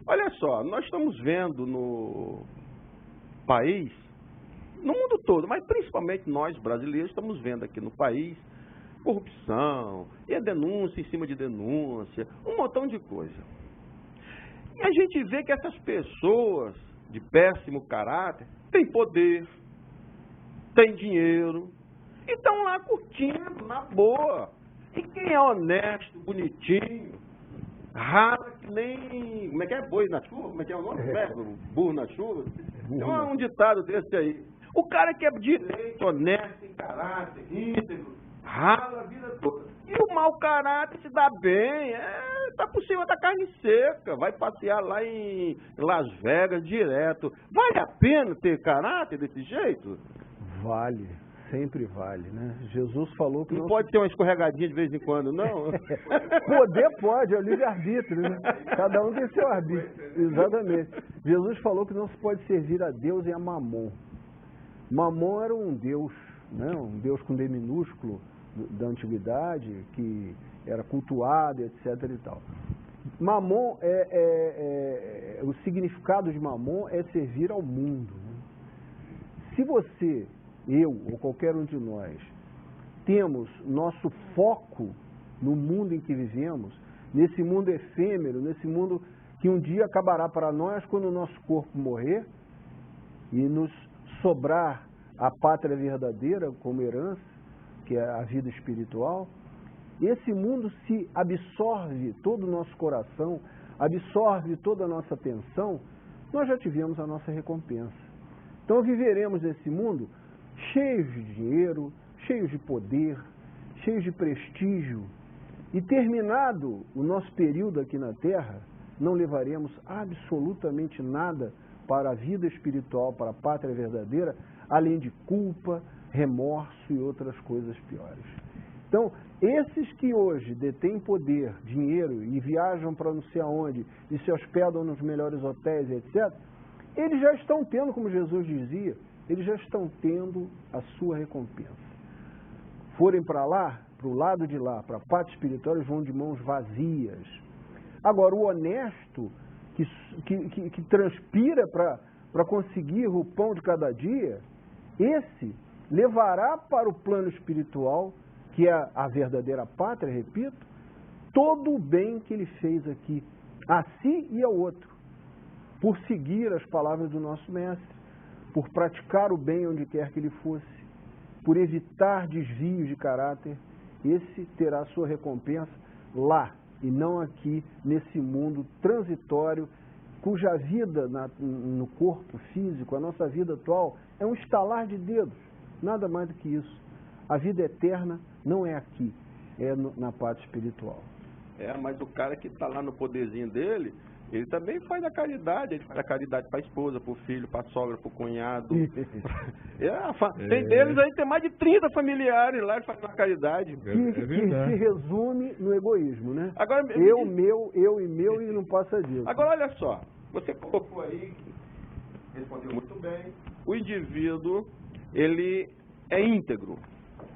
Olha só, nós estamos vendo no país, no mundo todo, mas principalmente nós brasileiros estamos vendo aqui no país corrupção, e a denúncia em cima de denúncia, um montão de coisa. E a gente vê que essas pessoas de péssimo caráter têm poder, têm dinheiro, e estão lá curtindo, na boa. E quem é honesto, bonitinho, rala que nem... Como é que é? Boi na chuva? Como é que é o nome? Burro na chuva? Tem um ditado desse aí. O cara que é direito, honesto, em caráter, íntegro, rala a vida toda. E o mau caráter se dá bem, tá por cima da carne seca, vai passear lá em Las Vegas direto. Vale a pena ter caráter desse jeito? Vale, sempre vale, né? Jesus falou que não pode ter uma escorregadinha de vez em quando, não? Poder pode, é o livre-arbítrio, né? Cada um tem seu arbítrio, exatamente. Jesus falou que não se pode servir a Deus e a Mamon. Mamon era um deus, né? Um deus com D minúsculo da antiguidade, que era cultuado, etc. e tal. Mamon, o significado de Mamon é servir ao mundo. Né? Se você eu ou qualquer um de nós, temos nosso foco no mundo em que vivemos, nesse mundo efêmero, nesse mundo que um dia acabará para nós quando o nosso corpo morrer e nos sobrar a pátria verdadeira como herança, que é a vida espiritual, esse mundo se absorve todo o nosso coração, absorve toda a nossa atenção, nós já tivemos a nossa recompensa. Então viveremos nesse mundo cheios de dinheiro, cheios de poder, cheios de prestígio, e terminado o nosso período aqui na Terra, não levaremos absolutamente nada para a vida espiritual, para a pátria verdadeira, além de culpa, remorso e outras coisas piores. Então, esses que hoje detêm poder, dinheiro e viajam para não sei aonde e se hospedam nos melhores hotéis, etc., eles já estão tendo, como Jesus dizia, eles já estão tendo a sua recompensa. Forem para lá, para o lado de lá, para a parte espiritual, eles vão de mãos vazias. Agora, o honesto, que transpira para conseguir o pão de cada dia, esse levará para o plano espiritual, que é a verdadeira pátria, repito, todo o bem que ele fez aqui, a si e ao outro, por seguir as palavras do nosso mestre, por praticar o bem onde quer que ele fosse, por evitar desvios de caráter. Esse terá sua recompensa lá, e não aqui, nesse mundo transitório, cuja vida no corpo físico, a nossa vida atual, é um estalar de dedos, nada mais do que isso. A vida eterna não é aqui, é na parte espiritual. Mas o cara que está lá no poderzinho dele, ele também faz a caridade, ele faz a caridade para a esposa, para o filho, para a sogra, para o cunhado. Tem deles aí, tem mais de 30 familiares lá, ele faz uma caridade. Que se resume no egoísmo, né? Agora, eu e meu, e não passa disso. Agora, olha só, você colocou aí, respondeu muito bem, o indivíduo, ele é íntegro,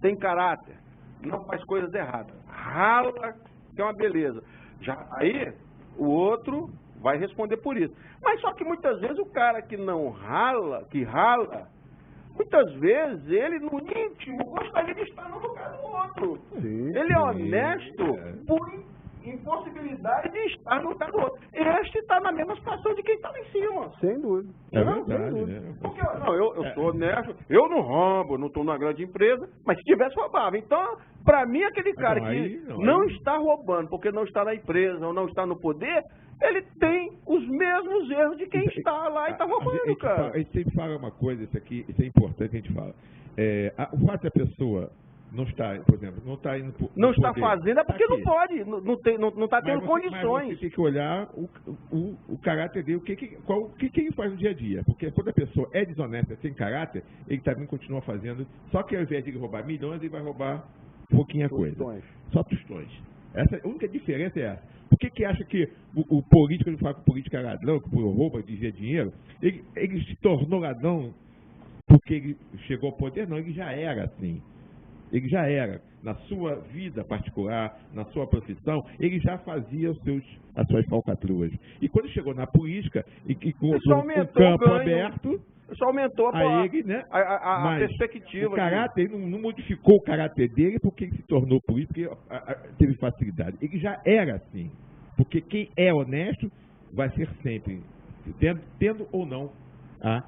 tem caráter, não faz coisas erradas, rala, que é uma beleza. Já aí, o outro vai responder por isso. Mas só que muitas vezes o cara que não rala, que rala, muitas vezes ele no íntimo gostaria de estar no lugar do outro. Sim, ele é honesto por impossibilidade de estar no lugar do outro. Este está na mesma situação de quem está lá em cima. Sem dúvida. É verdade, né? Porque eu sou honesto, eu não roubo, não estou numa grande empresa, mas se tivesse roubava. Então, para mim, aquele cara que não está roubando porque não está na empresa ou não está no poder, ele tem os mesmos erros de quem está lá e está roubando, cara. A gente sempre fala uma coisa, isso é importante que a gente fala. O fato da pessoa não está, por exemplo, não está indo por, não está fazendo é porque não pode, não está tendo condições. Mas você tem que olhar o caráter dele, o que ele faz no dia a dia. Porque quando a pessoa é desonesta, sem caráter, ele também continua fazendo, só que ao invés de ele roubar milhões, ele vai roubar pouquinha coisa. Só tostões. A única diferença é essa. Por que acha que o político, ele fala que o político é ladrão, que rouba, desvia dinheiro? Ele se tornou ladrão porque ele chegou ao poder? Não, ele já era assim. Ele já era, na sua vida particular, na sua profissão, ele já fazia as suas falcatruas. E quando chegou na política, e com o campo aberto, isso aumentou a perspectiva. O caráter, ele não modificou o caráter dele porque ele se tornou político, porque teve facilidade. Ele já era assim. Porque quem é honesto vai ser sempre, tendo ou não a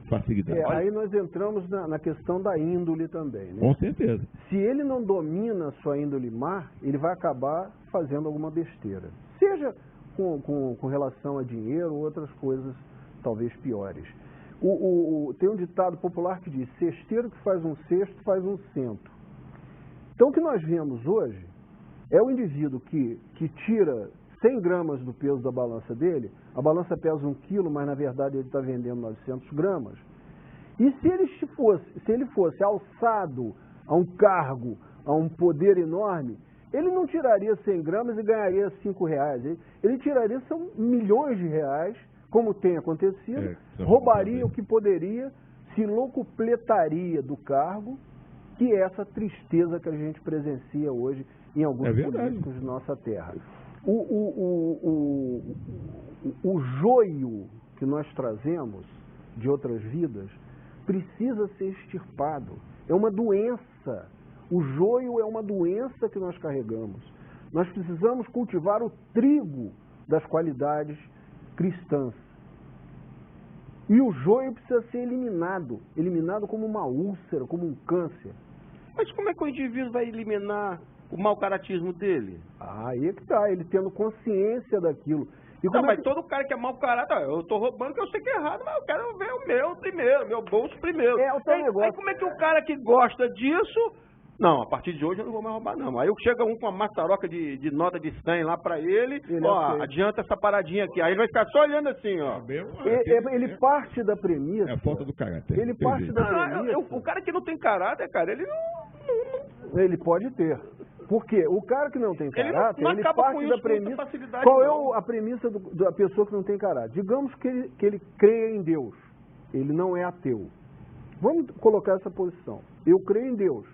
facilidade. Aí nós entramos na questão da índole também, né? Com certeza. Se ele não domina a sua índole má, ele vai acabar fazendo alguma besteira. Seja com relação a dinheiro ou outras coisas talvez piores. Tem um ditado popular que diz: cesteiro que faz um cesto faz um cento. Então o que nós vemos hoje é o indivíduo que tira 100 gramas do peso da balança dele, a balança pesa 1 quilo, mas na verdade ele está vendendo 900 gramas. E se ele fosse alçado a um cargo, a um poder enorme, ele não tiraria 100 gramas e ganharia R$5. Ele tiraria milhões de reais, como tem acontecido, roubaria o que poderia, se locupletaria do cargo, que é essa tristeza que a gente presencia hoje em alguns políticos de nossa terra. O joio que nós trazemos de outras vidas precisa ser extirpado. É uma doença. O joio é uma doença que nós carregamos. Nós precisamos cultivar o trigo das qualidades cristãs. E o joio precisa ser eliminado como uma úlcera, como um câncer. Mas como é que o indivíduo vai eliminar o mau caratismo dele? Aí é que tá, ele tendo consciência daquilo. E não, mas todo cara que é mau caráter, eu estou roubando que eu sei que é errado, mas eu quero ver o meu primeiro, meu bolso primeiro. É o teu negócio. Aí como é que o cara que gosta disso... Não, a partir de hoje eu não vou mais roubar, não. Aí chega um com uma maçaroca de nota de 100 lá pra ele, ó, adianta essa paradinha aqui. Aí ele vai ficar só olhando assim, ó. Ele parte da premissa... É a falta do caráter. Ele parte da premissa... O cara que não tem caráter, cara, ele não... Ele pode ter. Porque o cara que não tem caráter, ele parte da premissa... Qual é a premissa da pessoa que não tem caráter? Digamos que ele crê em Deus. Ele não é ateu. Vamos colocar essa posição. Eu creio em Deus.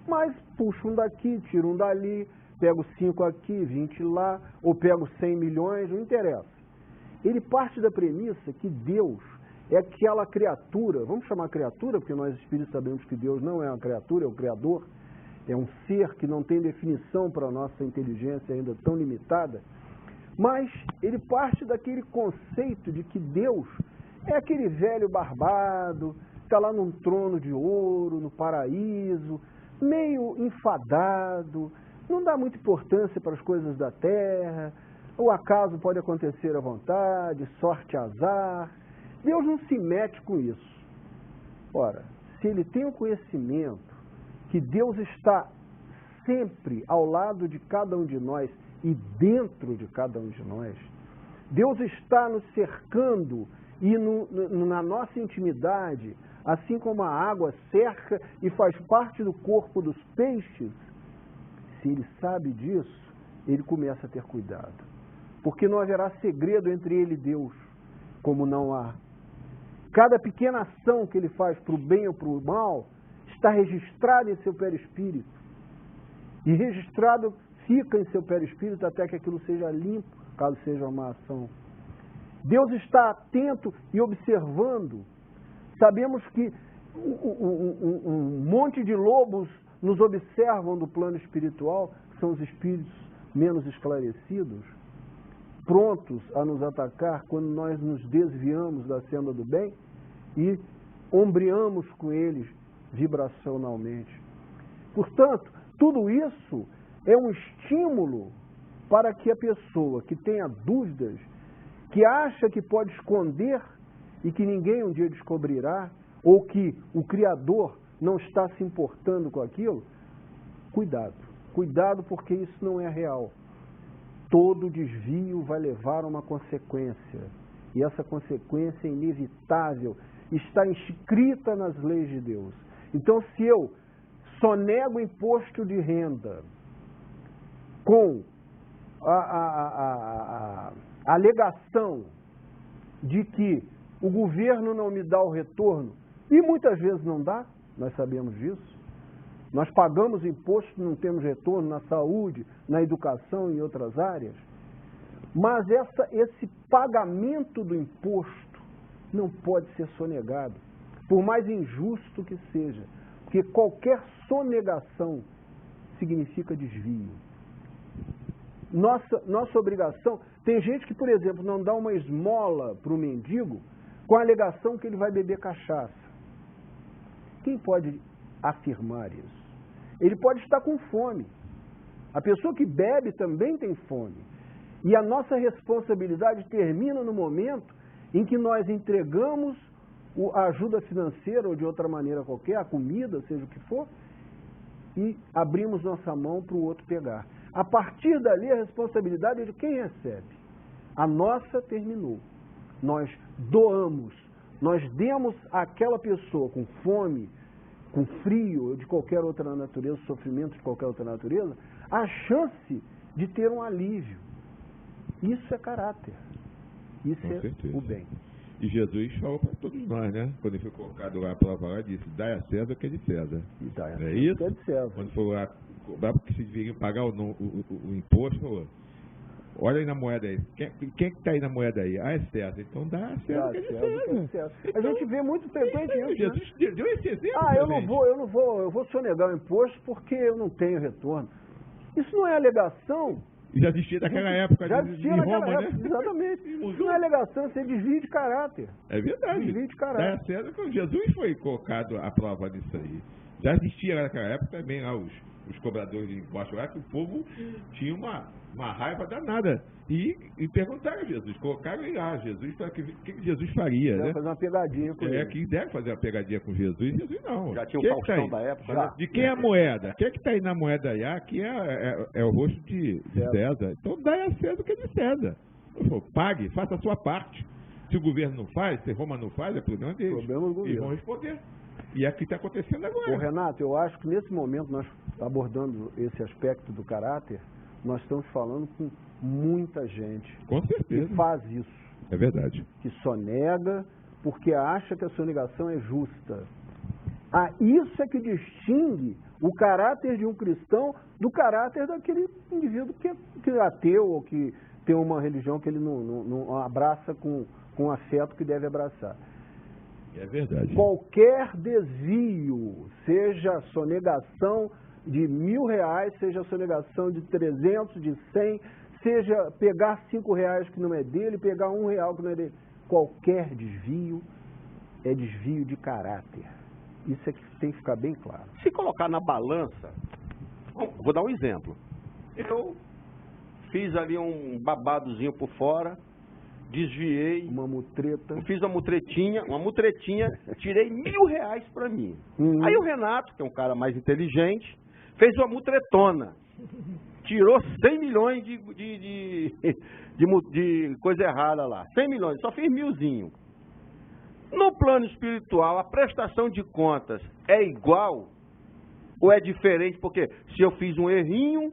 Mas puxo um daqui, tiro um dali, pego 5 aqui, 20 lá, ou pego 100 milhões, não interessa. Ele parte da premissa que Deus é aquela criatura, vamos chamar criatura, porque nós espíritos sabemos que Deus não é uma criatura, é o Criador, é um ser que não tem definição para a nossa inteligência ainda tão limitada, mas ele parte daquele conceito de que Deus é aquele velho barbado, está lá num trono de ouro, no paraíso, meio enfadado, não dá muita importância para as coisas da terra, o acaso pode acontecer à vontade, sorte, azar. Deus não se mete com isso. Ora, se ele tem o conhecimento que Deus está sempre ao lado de cada um de nós e dentro de cada um de nós, Deus está nos cercando e na nossa intimidade, assim como a água cerca e faz parte do corpo dos peixes, se ele sabe disso, ele começa a ter cuidado. Porque não haverá segredo entre ele e Deus, como não há. Cada pequena ação que ele faz para o bem ou para o mal, está registrada em seu perispírito. E registrado fica em seu perispírito até que aquilo seja limpo, caso seja uma ação. Deus está atento e observando. Sabemos que um monte de lobos nos observam do plano espiritual, que são os espíritos menos esclarecidos, prontos a nos atacar quando nós nos desviamos da senda do bem e ombreamos com eles vibracionalmente. Portanto, tudo isso é um estímulo para que a pessoa que tenha dúvidas, que acha que pode esconder e que ninguém um dia descobrirá, ou que o Criador não está se importando com aquilo, cuidado. Cuidado, porque isso não é real. Todo desvio vai levar a uma consequência. E essa consequência é inevitável, está inscrita nas leis de Deus. Então, se eu sonego imposto de renda com a alegação de que o governo não me dá o retorno, e muitas vezes não dá, nós sabemos disso. Nós pagamos imposto e não temos retorno na saúde, na educação e em outras áreas. Mas esse pagamento do imposto não pode ser sonegado, por mais injusto que seja, porque qualquer sonegação significa desvio. Nossa obrigação... Tem gente que, por exemplo, não dá uma esmola para o mendigo com a alegação que ele vai beber cachaça. Quem pode afirmar isso? Ele pode estar com fome. A pessoa que bebe também tem fome. E a nossa responsabilidade termina no momento em que nós entregamos a ajuda financeira ou de outra maneira qualquer, a comida, seja o que for, e abrimos nossa mão para o outro pegar. A partir dali, a responsabilidade é de quem recebe. A nossa terminou. Nós doamos, nós demos àquela pessoa com fome, com frio, de qualquer outra natureza, sofrimento de qualquer outra natureza, a chance de ter um alívio. Isso é caráter. Isso com é certeza. O bem. E Jesus falou para todos nós, né? Quando ele foi colocado lá pela palavra, disse, dai a César o que é de César. E dai a César o que é de César. Quando foi lá cobrar porque se deveriam pagar o imposto, falou, olha aí na moeda aí. Quem que tá aí na moeda aí? Ah, é César. Então dá a César que é de César. A gente vê muito frequente isso, Jesus deu esse exemplo. Eu vou sonegar o imposto porque eu não tenho retorno. Isso não é alegação. Já existia naquela época existia de naquela Roma, época, né? Exatamente. Isso não é alegação, isso é desvio de caráter. É verdade. Desvio de caráter. Dá a César que Jesus foi colocado à prova nisso aí. Já existia naquela época também lá os cobradores de impostos lá, que o povo tinha uma raiva danada. E perguntaram a Jesus, colocaram ele lá, Jesus, o que Jesus faria, deve né? fazer uma pegadinha com ele. Que deve fazer uma pegadinha com Jesus, Jesus não. Já tinha o Faustão da época, né? De quem é a moeda? Quem é que está aí na moeda aí? Aqui é o rosto de César. Então dá a César o que é de César. Pague, faça a sua parte. Se o governo não faz, se Roma não faz, é problema deles. Problema do governo. Eles vão responder. E é o que está acontecendo agora. Renato, eu acho que nesse momento nós abordando esse aspecto do caráter, nós estamos falando com muita gente Com certeza. que faz isso. É verdade. Que sonega porque acha que a sonegação é justa. Isso é que distingue o caráter de um cristão do caráter daquele indivíduo que é ateu ou que tem uma religião que ele não abraça com o afeto que deve abraçar. É verdade. Qualquer desvio, seja sonegação de R$1.000, seja sonegação de 300, de 100, seja pegar R$5 que não é dele, pegar R$1 que não é dele. Qualquer desvio é desvio de caráter. Isso é que tem que ficar bem claro. Se colocar na balança, vou dar um exemplo. Eu fiz ali um babadozinho por fora, desviei. Uma mutreta. Fiz uma mutretinha, tirei R$1.000 para mim. Aí o Renato, que é um cara mais inteligente, fez uma mutretona. Tirou 100 milhões de coisa errada lá. 100 milhões, só fiz 1.000zinho. No plano espiritual, a prestação de contas é igual ou é diferente? Porque se eu fiz um errinho,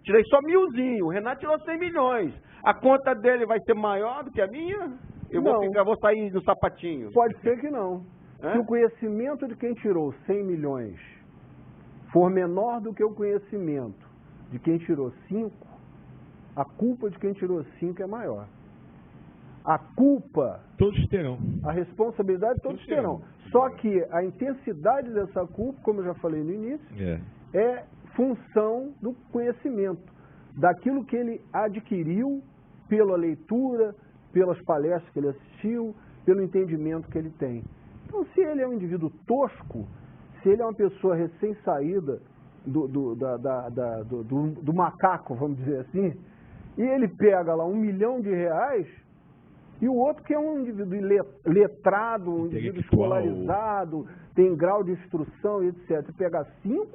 tirei só 1.000zinho, o Renato tirou 100 milhões. A conta dele vai ser maior do que a minha? Eu vou sair no sapatinho. Pode ser que não. Se o conhecimento de quem tirou 100 milhões for menor do que o conhecimento de quem tirou 5, a culpa de quem tirou 5 é maior. A culpa... Todos terão. A responsabilidade todos terão. Só que a intensidade dessa culpa, como eu já falei no início, é função do conhecimento, daquilo que ele adquiriu pela leitura, pelas palestras que ele assistiu, pelo entendimento que ele tem. Então, se ele é um indivíduo tosco, se ele é uma pessoa recém-saída do macaco, vamos dizer assim, e ele pega lá R$1 milhão, e o outro que é um indivíduo letrado, um indivíduo escolarizado, tem grau de instrução, etc., pegar 5,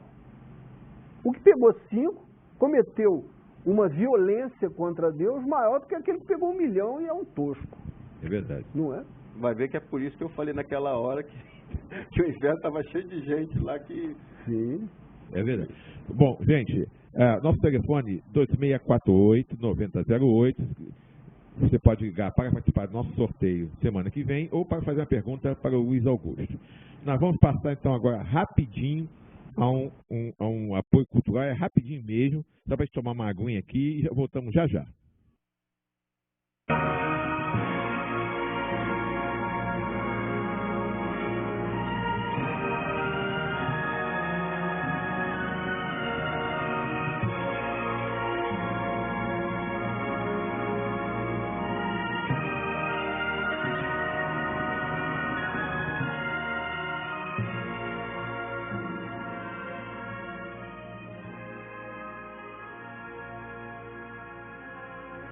o que pegou 5 cometeu uma violência contra Deus maior do que aquele que pegou R$1 milhão e é um tosco. É verdade. Não é? Vai ver que é por isso que eu falei naquela hora que o inferno estava cheio de gente lá que... Sim. É verdade. Bom, gente, nosso telefone 2648-9008. Você pode ligar para participar do nosso sorteio semana que vem ou para fazer uma pergunta para o Luiz Augusto. Nós vamos passar então agora rapidinho a um apoio cultural, é rapidinho mesmo, só para a gente tomar uma aguinha aqui e já voltamos já já.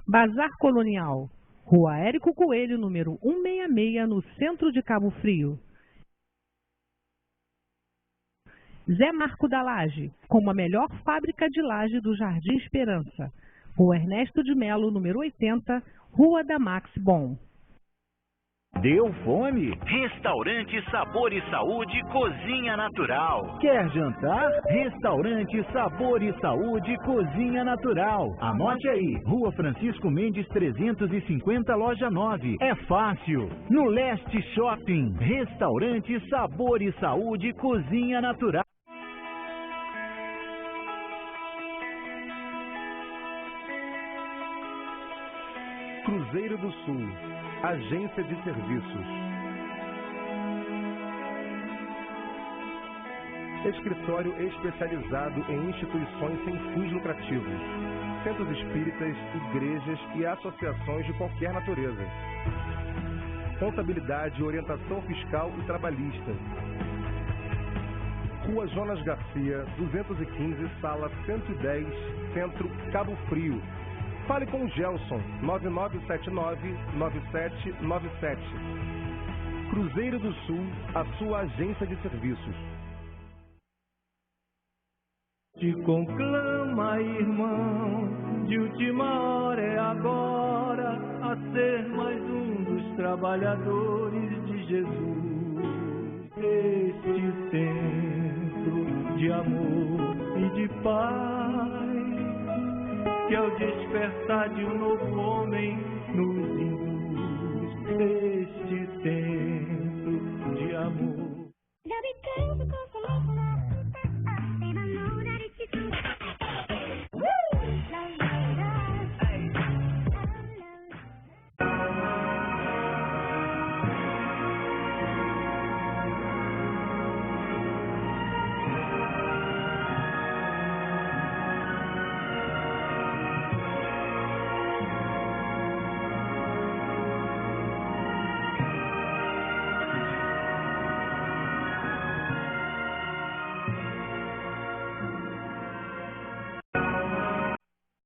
Bazar Colonial, Rua Érico Coelho, número 166, no centro de Cabo Frio. Zé Marco da Laje, como a melhor fábrica de laje do Jardim Esperança. Rua Ernesto de Melo, número 80, Rua da Max Bom. Deu fome? Restaurante Sabor e Saúde Cozinha Natural. Quer jantar? Restaurante Sabor e Saúde Cozinha Natural. Anote aí, Rua Francisco Mendes 350, Loja 9. É fácil. No Leste Shopping. Restaurante Sabor e Saúde Cozinha Natural. Cruzeiro do Sul, agência de serviços. Escritório especializado em instituições sem fins lucrativos, centros espíritas, igrejas e associações de qualquer natureza. Contabilidade, orientação fiscal e trabalhista. Rua Jonas Garcia, 215, sala 110, Centro, Cabo Frio. Fale com o Gelson, 9979-9797. Cruzeiro do Sul, a sua agência de serviços. Te conclama, irmão, de última hora é agora, a ser mais um dos trabalhadores de Jesus. Este centro de amor e de paz, que ao despertar de um novo homem nos induz. Este centro de amor.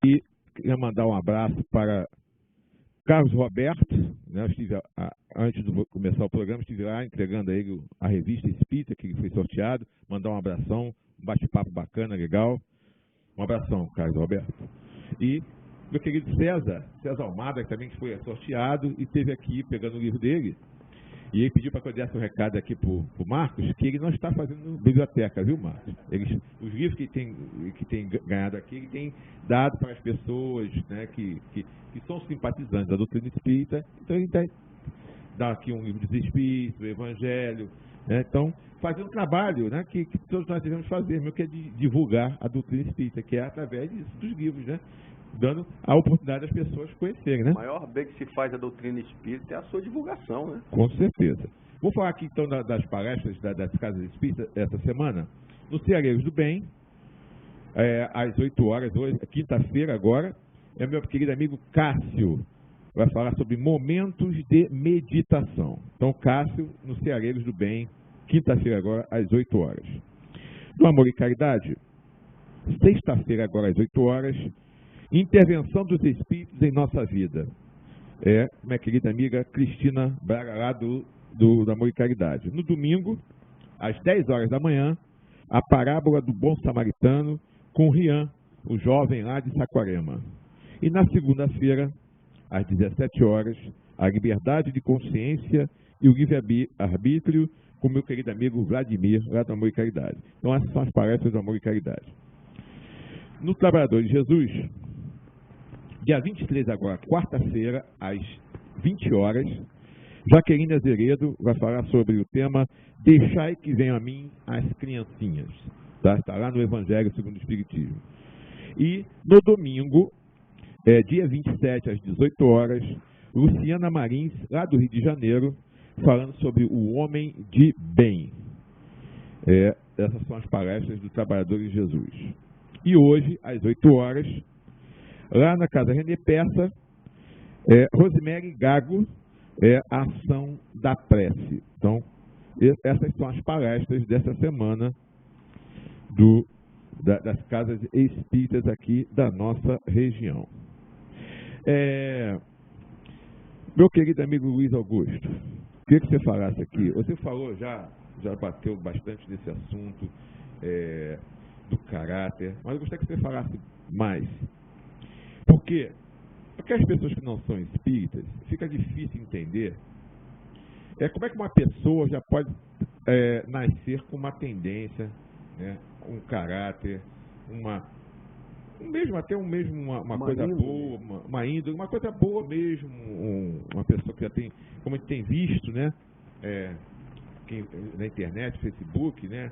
E queria mandar um abraço para Carlos Roberto, né? Eu estive, antes de começar o programa, estive lá entregando a ele a revista Espírita, que foi sorteado. Mandar um abração, um bate-papo bacana, legal. Um abração, Carlos Roberto. E meu querido César Almada, que também foi sorteado e esteve aqui pegando o livro dele. E ele pediu para que eu desse um recado aqui para o Marcos, que ele não está fazendo biblioteca, viu, Marcos? Os livros que tem ganhado aqui, ele tem dado para as pessoas, né, que são simpatizantes da doutrina espírita. Então ele dá aqui um livro dos espíritos, o Evangelho, né? Então, fazendo um trabalho, né, que todos nós devemos fazer, mesmo que é de divulgar a doutrina espírita, que é através dos livros, né? Dando a oportunidade das pessoas conhecerem, né? O maior bem que se faz a doutrina espírita é a sua divulgação, né? Com certeza. Vou falar aqui então das palestras das casas espíritas essa semana. No Ceareiros do Bem, às 8 horas, hoje, quinta-feira agora, meu querido amigo Cássio vai falar sobre momentos de meditação. Então, Cássio, no Ceareiros do Bem, quinta-feira agora, às 8 horas. No Amor e Caridade, sexta-feira agora, às 8 horas, Intervenção dos Espíritos em Nossa Vida. Minha querida amiga Cristina Braga, lá do Amor e Caridade. No domingo, às 10 horas da manhã, a Parábola do Bom Samaritano, com Rian, o jovem lá de Saquarema. E na segunda-feira, às 17 horas, a Liberdade de Consciência e o Livre-Arbítrio, com meu querido amigo Vladimir, lá do Amor e Caridade. Então, essas são as palestras do Amor e Caridade. No Trabalhador de Jesus, dia 23 agora, quarta-feira, às 20 horas, Jaqueline Azeredo vai falar sobre o tema Deixai que venham a mim as criancinhas. Tá? Está lá no Evangelho segundo o Espiritismo. E no domingo, dia 27 às 18 horas, Luciana Marins, lá do Rio de Janeiro, falando sobre o homem de bem. Essas são as palestras do Trabalhador de Jesus. E hoje, às 8 horas, lá na Casa René Peça, Rosemary Gago, a Ação da Prece. Então, essas são as palestras dessa semana das casas espíritas aqui da nossa região. Meu querido amigo Luiz Augusto, queria que você falasse aqui. Você falou, já bateu bastante nesse assunto do caráter, mas eu gostaria que você falasse mais. Por quê? Porque as pessoas que não são espíritas, fica difícil entender como é que uma pessoa já pode nascer com uma tendência, né, um caráter, uma coisa índole boa, uma índole, uma coisa boa mesmo, uma pessoa que já tem, como a gente tem visto, né, na internet, Facebook, né,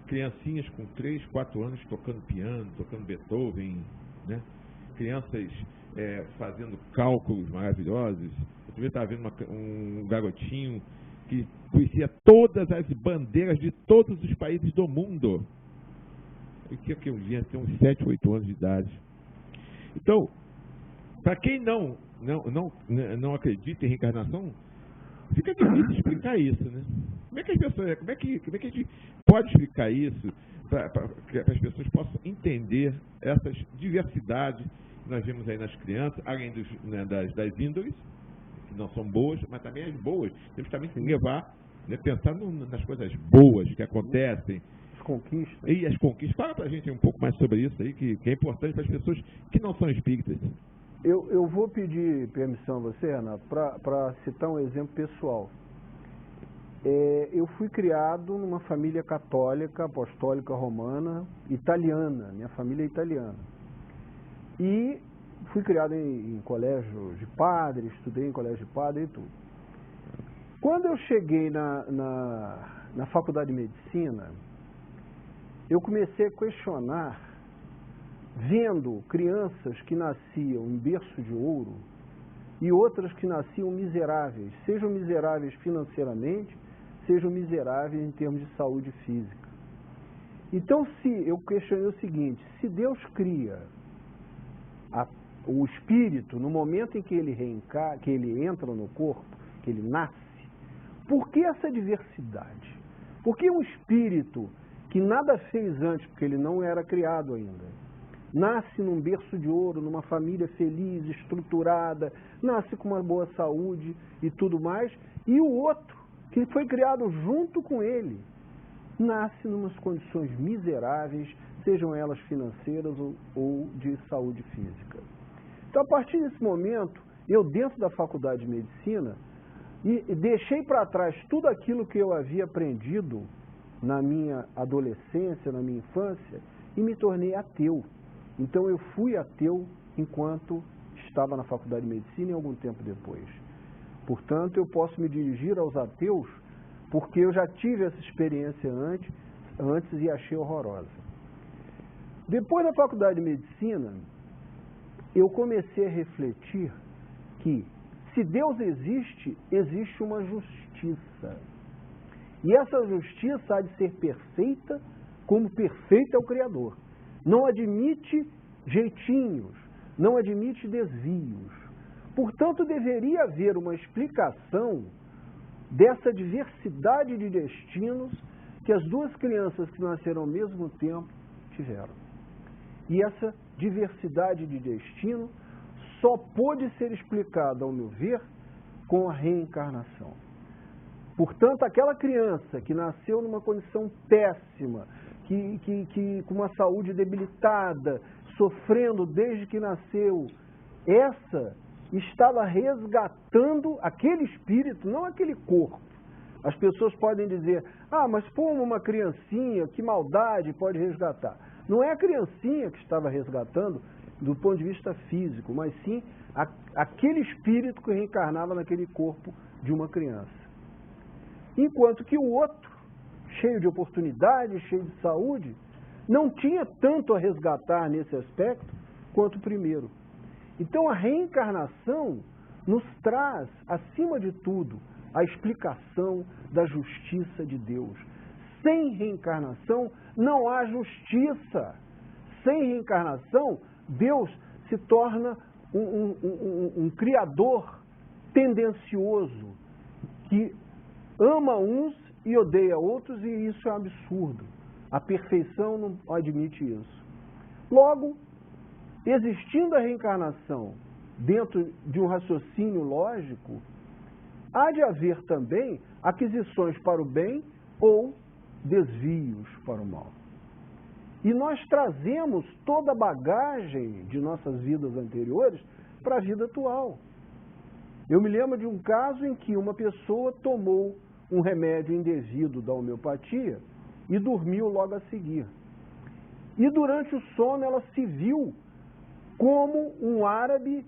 criancinhas com 3, 4 anos tocando piano, tocando Beethoven, né, crianças fazendo cálculos maravilhosos. Eu estava vendo um garotinho que conhecia todas as bandeiras de todos os países do mundo. Eu tinha que eu tinha uns 7, 8 anos de idade. Então, para quem não acredita em reencarnação, fica difícil explicar isso, né? Como é que a gente pode explicar isso para que as pessoas possam entender essas diversidades que nós vemos aí nas crianças, além das índoles, que não são boas, mas também as boas. Temos também que levar, né, pensar nas coisas boas que acontecem. As conquistas. E as conquistas. Fala para a gente um pouco mais sobre isso aí, que é importante para as pessoas que não são espíritas. Eu vou pedir permissão a você, Renato, para citar um exemplo pessoal. Eu fui criado numa família católica, apostólica, romana, italiana. Minha família é italiana. E fui criado em colégio de padre, estudei em colégio de padre e tudo. Quando eu cheguei na faculdade de medicina, eu comecei a questionar, vendo crianças que nasciam em berço de ouro e outras que nasciam miseráveis, sejam miseráveis financeiramente, sejam miseráveis em termos de saúde física. Então, eu questionei o seguinte: se Deus cria o espírito no momento em que ele entra no corpo, que ele nasce, por que essa diversidade? Por que um espírito que nada fez antes, porque ele não era criado ainda, nasce num berço de ouro, numa família feliz, estruturada, nasce com uma boa saúde e tudo mais, e o outro, que foi criado junto com ele, nasce em umas condições miseráveis, sejam elas financeiras ou de saúde física. Então, a partir desse momento, eu, dentro da faculdade de medicina, deixei para trás tudo aquilo que eu havia aprendido na minha adolescência, na minha infância, e me tornei ateu. Então, eu fui ateu enquanto estava na faculdade de medicina e algum tempo depois. Portanto, eu posso me dirigir aos ateus porque eu já tive essa experiência antes e achei horrorosa. Depois da faculdade de medicina, eu comecei a refletir que, se Deus existe, existe uma justiça. E essa justiça há de ser perfeita, como perfeito é o Criador. Não admite jeitinhos, não admite desvios. Portanto, deveria haver uma explicação dessa diversidade de destinos que as duas crianças que nasceram ao mesmo tempo tiveram. E essa diversidade de destino só pôde ser explicada, ao meu ver, com a reencarnação. Portanto, aquela criança que nasceu numa condição péssima, com uma saúde debilitada, sofrendo desde que nasceu, essa estava resgatando aquele espírito, não aquele corpo. As pessoas podem dizer, mas como uma criancinha, que maldade pode resgatar? Não é a criancinha que estava resgatando do ponto de vista físico, mas sim aquele espírito que reencarnava naquele corpo de uma criança. Enquanto que o outro, cheio de oportunidades, cheio de saúde, não tinha tanto a resgatar nesse aspecto quanto o primeiro. Então a reencarnação nos traz, acima de tudo, a explicação da justiça de Deus. Sem reencarnação não há justiça. Sem reencarnação, Deus se torna um criador tendencioso, que ama uns e odeia outros, e isso é um absurdo. A perfeição não admite isso. Logo, existindo a reencarnação dentro de um raciocínio lógico, há de haver também aquisições para o bem ou desvios para o mal. E nós trazemos toda a bagagem de nossas vidas anteriores para a vida atual. Eu me lembro de um caso em que uma pessoa tomou um remédio indevido da homeopatia e dormiu logo a seguir. E durante o sono ela se viu como um árabe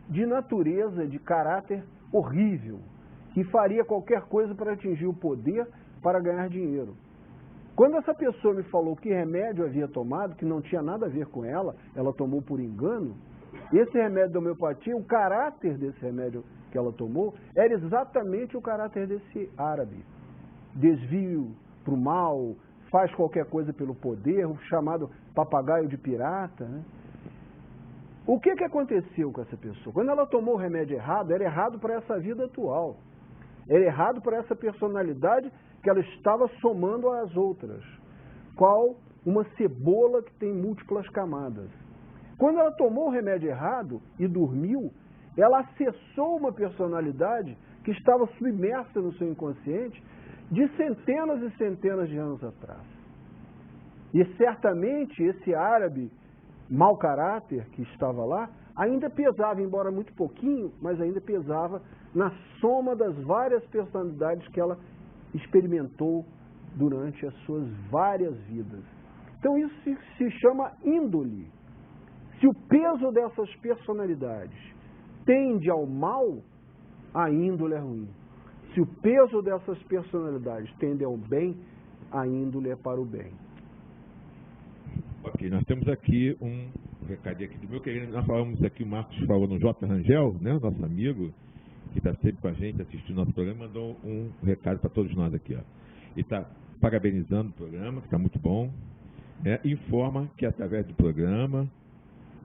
de natureza, de caráter horrível, que faria qualquer coisa para atingir o poder, para ganhar dinheiro. Quando essa pessoa me falou que remédio havia tomado, que não tinha nada a ver com ela tomou por engano, Esse remédio da homeopatia, o caráter desse remédio que ela tomou, era exatamente o caráter desse árabe. Desvio para o mal, faz qualquer coisa pelo poder, o chamado papagaio de pirata, né? O que aconteceu com essa pessoa? Quando ela tomou o remédio errado, era errado para essa vida atual. Era errado para essa personalidade que ela estava somando às outras. Qual? Uma cebola que tem múltiplas camadas. Quando ela tomou o remédio errado e dormiu, ela acessou uma personalidade que estava submersa no seu inconsciente de centenas e centenas de anos atrás. E certamente esse árabe mau caráter que estava lá, ainda pesava, embora muito pouquinho, mas ainda pesava na soma das várias personalidades que ela experimentou durante as suas várias vidas. Então isso se chama índole. Se o peso dessas personalidades tende ao mal, a índole é ruim. Se o peso dessas personalidades tende ao bem, a índole é para o bem. Ok, nós temos aqui um recadinho aqui do meu querido. Nós falamos aqui, o Marcos falou no J. Rangel, né, nosso amigo, que está sempre com a gente assistindo nosso programa, mandou um recado para todos nós aqui. Ó. Ele está parabenizando o programa, que está muito bom. Informa que através do programa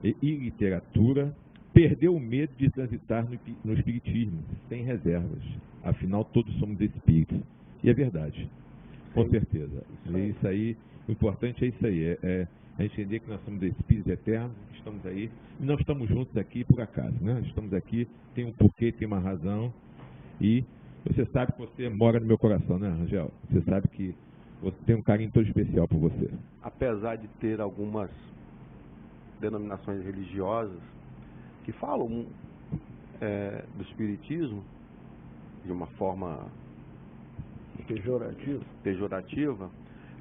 e literatura, perdeu o medo de transitar no espiritismo, sem reservas. Afinal, todos somos espíritos. E é verdade, com certeza. Isso aí, o importante é isso aí, a gente entender que nós somos espíritos eternos, estamos aí, e não estamos juntos aqui por acaso, né? Estamos aqui, tem um porquê, tem uma razão, e você sabe que você mora no meu coração, né, Rangel? Você sabe que você tem um carinho todo especial por você. Apesar de ter algumas denominações religiosas que falam do espiritismo de uma forma pejorativa,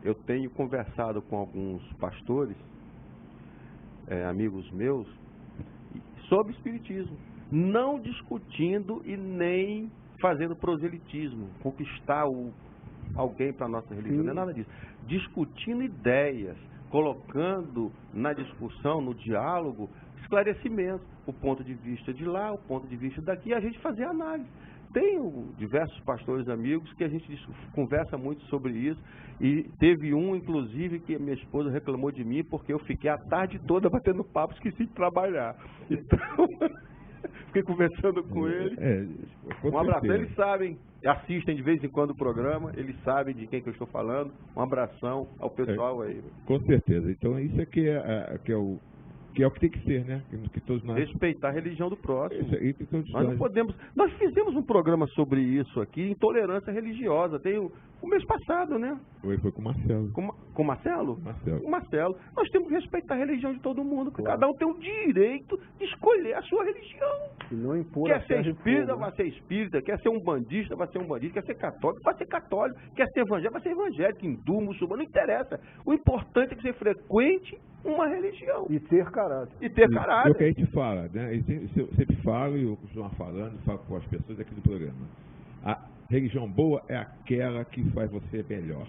eu tenho conversado com alguns pastores, amigos meus, sobre espiritismo, não discutindo e nem fazendo proselitismo, conquistar alguém para a nossa religião, não é nada disso. Discutindo ideias, colocando na discussão, no diálogo, esclarecimentos, o ponto de vista de lá, o ponto de vista daqui, e a gente fazer análise. Tenho diversos pastores amigos que a gente conversa muito sobre isso, e teve um, inclusive, que a minha esposa reclamou de mim porque eu fiquei a tarde toda batendo papo, esqueci de trabalhar. Então, fiquei conversando com ele. Um abraço. Eles sabem, assistem de vez em quando o programa, eles sabem de quem que eu estou falando. Um abração ao pessoal aí. Com certeza. Então, isso aqui é o que tem que ser, né? Que todos nós... Respeitar a religião do próximo. Isso aí que todos nós não podemos... Nós fizemos um programa sobre isso aqui, intolerância religiosa. Tem o mês passado, né? Foi com o Marcelo. Com o Marcelo? Marcelo. Com o Marcelo. Nós temos que respeitar a religião de todo mundo. Claro. Cada um tem o direito de escolher a sua religião. E não impor. Quer ser espírita, vai ser espírita. Quer ser um bandista, vai ser um bandista. Quer ser católico, vai ser católico. Quer ser evangélico, vai ser evangélico. Hindu, muçulmano, não interessa. O importante é que você frequente uma religião. E ter caráter. E ter caráter. É o que a gente fala, né? Eu sempre falo, e eu costumo falando, falo com as pessoas aqui do programa. A religião boa é aquela que faz você melhor.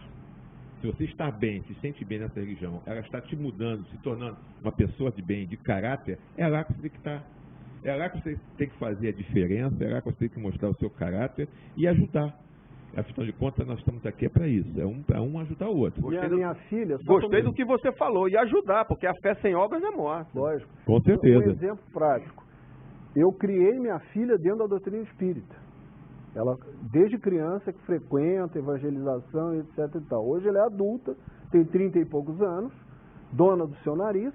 Se você está bem, se sente bem nessa religião, ela está te mudando, se tornando uma pessoa de bem, de caráter, é lá que você tem que estar. É lá que você tem que fazer a diferença, é lá que você tem que mostrar o seu caráter e ajudar. Afinal de contas, nós estamos aqui para isso, para um ajudar o outro. E a minha filha... Gostei do que você falou, e ajudar, porque a fé sem obras é morte. Lógico. Com certeza. Um exemplo prático. Eu criei minha filha dentro da doutrina espírita. Ela, desde criança, que frequenta evangelização, etc. e tal. Hoje ela é adulta, tem 30 e poucos anos, dona do seu nariz,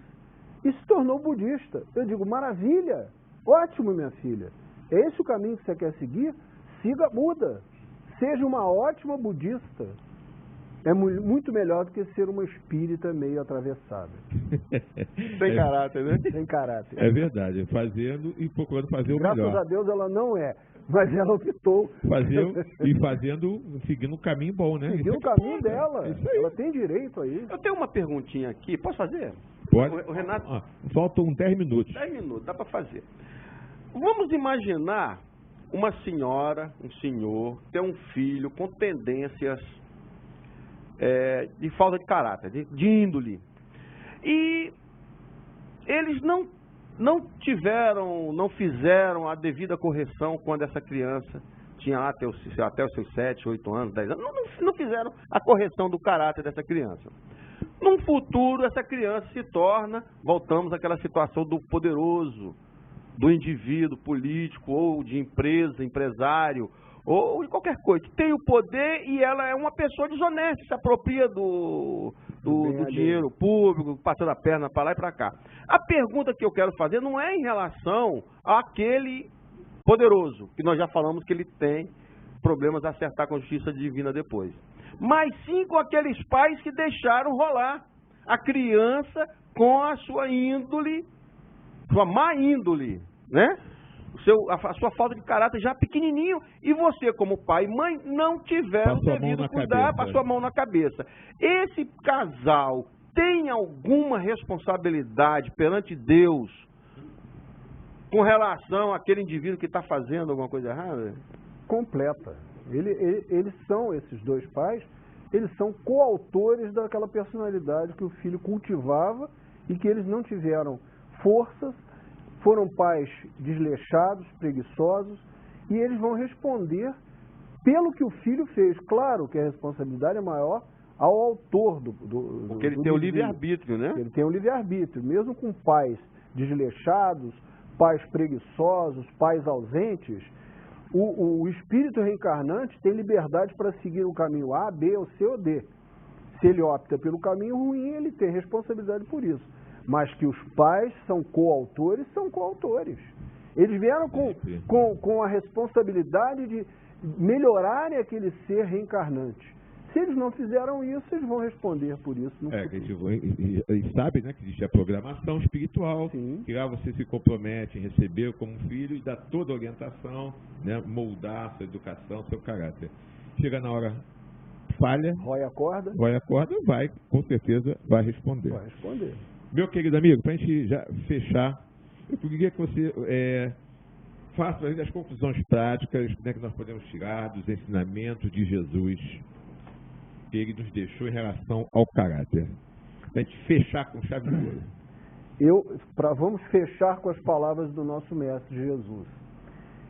e se tornou budista. Eu digo, maravilha, ótimo, minha filha. É esse o caminho que você quer seguir? Siga, muda. Seja uma ótima budista. É muito melhor do que ser uma espírita meio atravessada. Sem caráter, né? Sem caráter. É verdade, fazendo e procurando fazer o melhor. Graças a Deus ela não é, mas ela optou. Seguindo o caminho bom, né? Seguindo o caminho dela. Ela tem direito aí. Eu tenho uma perguntinha aqui, posso fazer? Pode. O Renato... Faltam 10 minutos. 10 minutos, dá para fazer. Vamos imaginar uma senhora, um senhor, ter um filho com tendências de falta de caráter, de índole. E eles não não fizeram a devida correção quando essa criança tinha lá até os seus 7, 8 anos, 10 anos, não fizeram a correção do caráter dessa criança. Num futuro, essa criança se torna, voltamos àquela situação do poderoso, do indivíduo político, ou de empresa, empresário, ou de qualquer coisa, que tem o poder e ela é uma pessoa desonesta, se apropria do dinheiro público, passando a perna para lá e para cá. A pergunta que eu quero fazer não é em relação àquele poderoso, que nós já falamos que ele tem problemas a acertar com a justiça divina depois. Mas sim com aqueles pais que deixaram rolar a criança com a sua índole, sua má índole, né? A sua falta de caráter já pequenininho, e você, como pai e mãe, não tiveram o devido cuidado, passou a mão na cabeça. Esse casal tem alguma responsabilidade perante Deus com relação àquele indivíduo que está fazendo alguma coisa errada? Completa. Eles são, esses dois pais, eles são coautores daquela personalidade que o filho cultivava e que eles não tiveram forças. Foram pais desleixados, preguiçosos, e eles vão responder pelo que o filho fez. Claro que a responsabilidade é maior ao autor do porque ele tem o livre-arbítrio, né? Ele tem o livre-arbítrio. Mesmo com pais desleixados, pais preguiçosos, pais ausentes, o espírito reencarnante tem liberdade para seguir o caminho A, B, ou C ou D. Se ele opta pelo caminho ruim, ele tem responsabilidade por isso. Mas que os pais são coautores, são coautores. Eles vieram com a responsabilidade de melhorarem aquele ser reencarnante. Se eles não fizeram isso, eles vão responder por isso no futuro. E sabe, né, que existe a programação espiritual, sim, que lá você se compromete em receber como filho e dar toda a orientação, né, moldar sua educação, seu caráter. Chega na hora, falha, rói a corda, vai, com certeza vai responder. Vai responder. Meu querido amigo, para a gente já fechar, eu queria que você faça as conclusões práticas, né, que nós podemos tirar dos ensinamentos de Jesus que ele nos deixou em relação ao caráter. Para a gente fechar com chave de ouro. Vamos fechar com as palavras do nosso Mestre Jesus.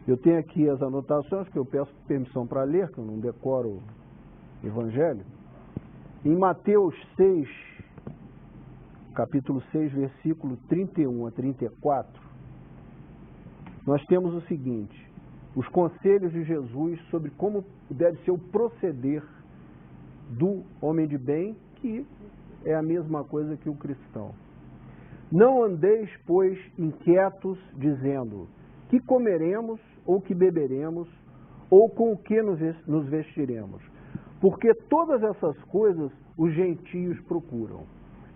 Eu tenho aqui as anotações, que eu peço permissão para ler, que eu não decoro o Evangelho. Em Mateus 6, capítulo 6, versículo 31 a 34, nós temos o seguinte: os conselhos de Jesus sobre como deve ser o proceder do homem de bem, que é a mesma coisa que o cristão. Não andeis, pois, inquietos, dizendo: que comeremos, ou que beberemos, ou com o que nos vestiremos? Porque todas essas coisas os gentios procuram.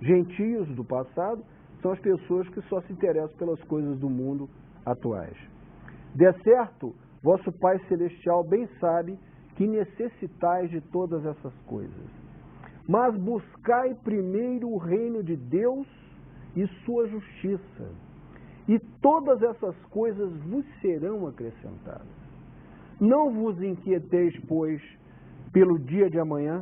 Gentios do passado são as pessoas que só se interessam pelas coisas do mundo atuais. De certo, vosso Pai Celestial bem sabe que necessitais de todas essas coisas. Mas buscai primeiro o reino de Deus e sua justiça, e todas essas coisas vos serão acrescentadas. Não vos inquieteis, pois, pelo dia de amanhã,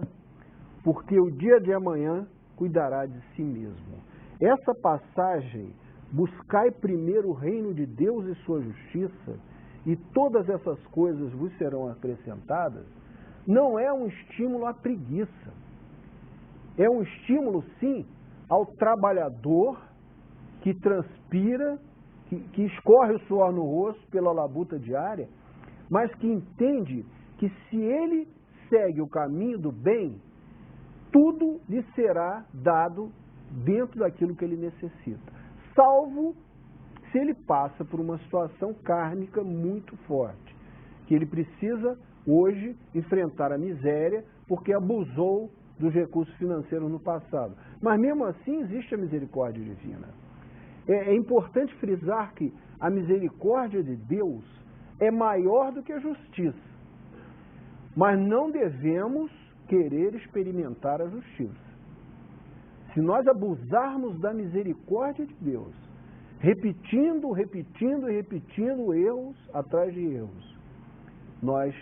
porque o dia de amanhã cuidará de si mesmo. Essa passagem, buscai primeiro o reino de Deus e sua justiça, e todas essas coisas vos serão acrescentadas, não é um estímulo à preguiça. É um estímulo, sim, ao trabalhador que transpira, que escorre o suor no rosto pela labuta diária, mas que entende que se ele segue o caminho do bem, tudo lhe será dado dentro daquilo que ele necessita, salvo se ele passa por uma situação kármica muito forte, que ele precisa hoje enfrentar a miséria porque abusou dos recursos financeiros no passado. Mas mesmo assim existe a misericórdia divina. É importante frisar que a misericórdia de Deus é maior do que a justiça, mas não devemos querer experimentar a justiça. Se nós abusarmos da misericórdia de Deus, repetindo erros atrás de erros, nós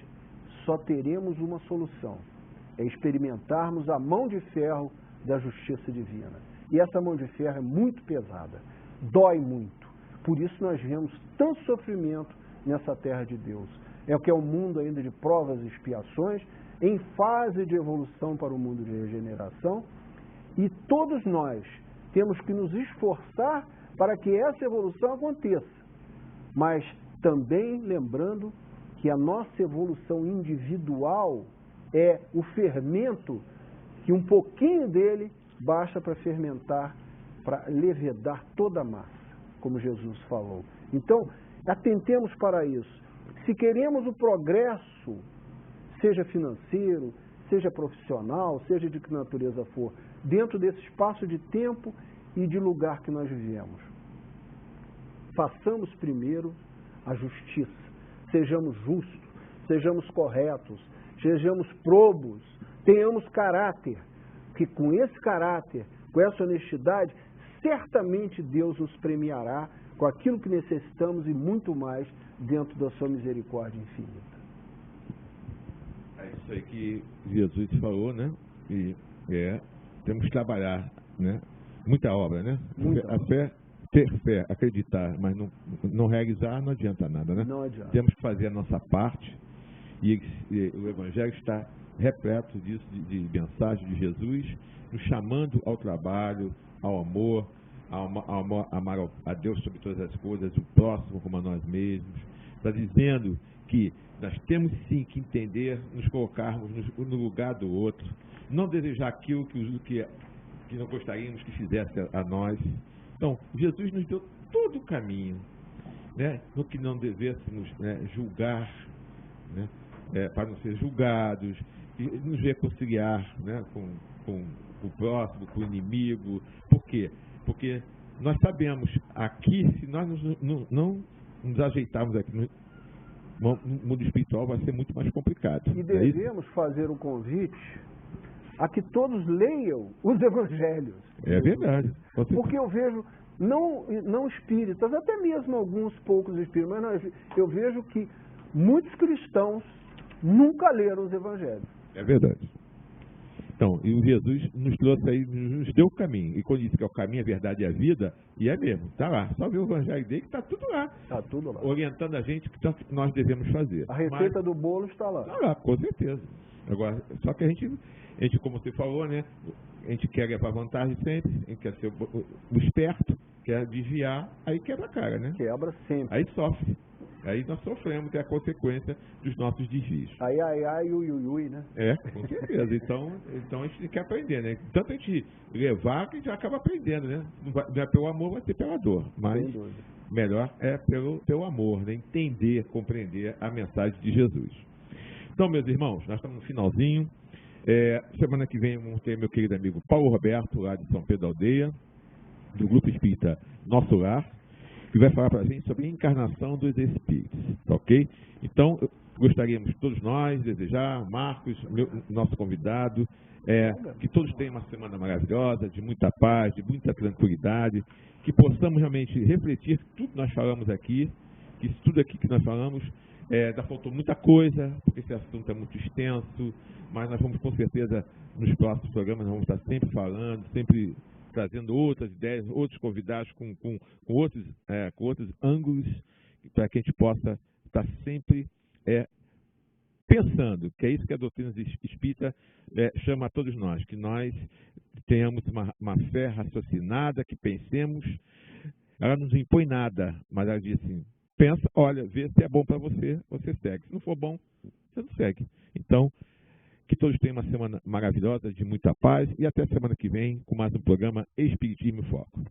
só teremos uma solução: é experimentarmos a mão de ferro da justiça divina. E essa mão de ferro é muito pesada, dói muito. Por isso nós vemos tanto sofrimento nessa terra de Deus. É o que é um mundo ainda de provas e expiações, em fase de evolução para o mundo de regeneração, e todos nós temos que nos esforçar para que essa evolução aconteça, mas também lembrando que a nossa evolução individual é o fermento, que um pouquinho dele basta para fermentar, para levedar toda a massa, como Jesus falou. Então, atentemos para isso. Se queremos o progresso, seja financeiro, seja profissional, seja de que natureza for, dentro desse espaço de tempo e de lugar que nós vivemos, façamos primeiro a justiça, sejamos justos, sejamos corretos, sejamos probos, tenhamos caráter, que com esse caráter, com essa honestidade, certamente Deus nos premiará com aquilo que necessitamos e muito mais dentro da sua misericórdia infinita. É isso aí que Jesus falou, né? E temos que trabalhar, né? Muita obra, né? A fé, ter fé, acreditar, mas não realizar, não adianta nada, né? Não adianta. Temos que fazer a nossa parte e o Evangelho está repleto disso, de mensagem de Jesus, nos chamando ao trabalho, ao amor, amar a Deus sobre todas as coisas, o próximo como a nós mesmos. Está dizendo que nós temos sim que entender, nos colocarmos no lugar do outro, não desejar aquilo que não gostaríamos que fizesse a nós. Então, Jesus nos deu todo o caminho, né, no que não devêssemos, né, julgar, né, para não ser julgados, e nos reconciliar, né, com o próximo, com o inimigo. Por quê? Porque nós sabemos aqui, se nós não nos ajeitarmos aqui no mundo espiritual, vai ser muito mais complicado. E devemos fazer um convite a que todos leiam os evangelhos. É verdade. Porque eu vejo, não espíritas, até mesmo alguns poucos espíritas, mas eu vejo que muitos cristãos nunca leram os evangelhos. É verdade. Então, e o Jesus nos trouxe aí, nos deu o caminho. E quando disse que é o caminho, a verdade e a vida, e é mesmo, está lá. Só ver o evangelho dele que está tudo lá. Está tudo lá. Orientando a gente o que nós devemos fazer. A receita do bolo está lá. Está lá, com certeza. Agora, só que a gente, como você falou, né? A gente quer levar vantagem sempre, a gente quer ser o esperto, quer desviar, aí quebra a cara, né? Quebra sempre. Aí sofre. Aí nós sofremos, que é a consequência dos nossos desvios. Ai, ai, ai, ui, ui, ui, né? É, com certeza. Então a gente quer aprender, né? Tanto a gente levar que a gente já acaba aprendendo, né? Não é pelo amor, vai ser pela dor. Mas melhor é pelo amor, né? Entender, compreender a mensagem de Jesus. Então, meus irmãos, nós estamos no finalzinho. Semana que vem vamos ter meu querido amigo Paulo Roberto, lá de São Pedro da Aldeia, do Grupo Espírita Nosso Lar, que vai falar para a gente sobre a encarnação dos espíritos, tá ok? Então, gostaríamos todos nós, desejar, Marcos, nosso convidado, que todos tenham uma semana maravilhosa, de muita paz, de muita tranquilidade, que possamos realmente refletir tudo que nós falamos aqui, que tudo aqui que nós falamos, ainda faltou muita coisa, porque esse assunto é muito extenso, mas nós vamos com certeza, nos próximos programas, nós vamos estar sempre falando, sempre trazendo outras ideias, outros convidados com outros ângulos, para que a gente possa estar sempre pensando, que é isso que a doutrina espírita chama a todos nós, que nós tenhamos uma fé raciocinada, que pensemos. Ela não nos impõe nada, mas ela diz assim, pensa, olha, vê se é bom para você, você segue. Se não for bom, você não segue. Então, que todos tenham uma semana maravilhosa, de muita paz, e até a semana que vem com mais um programa Espiritismo em Foco.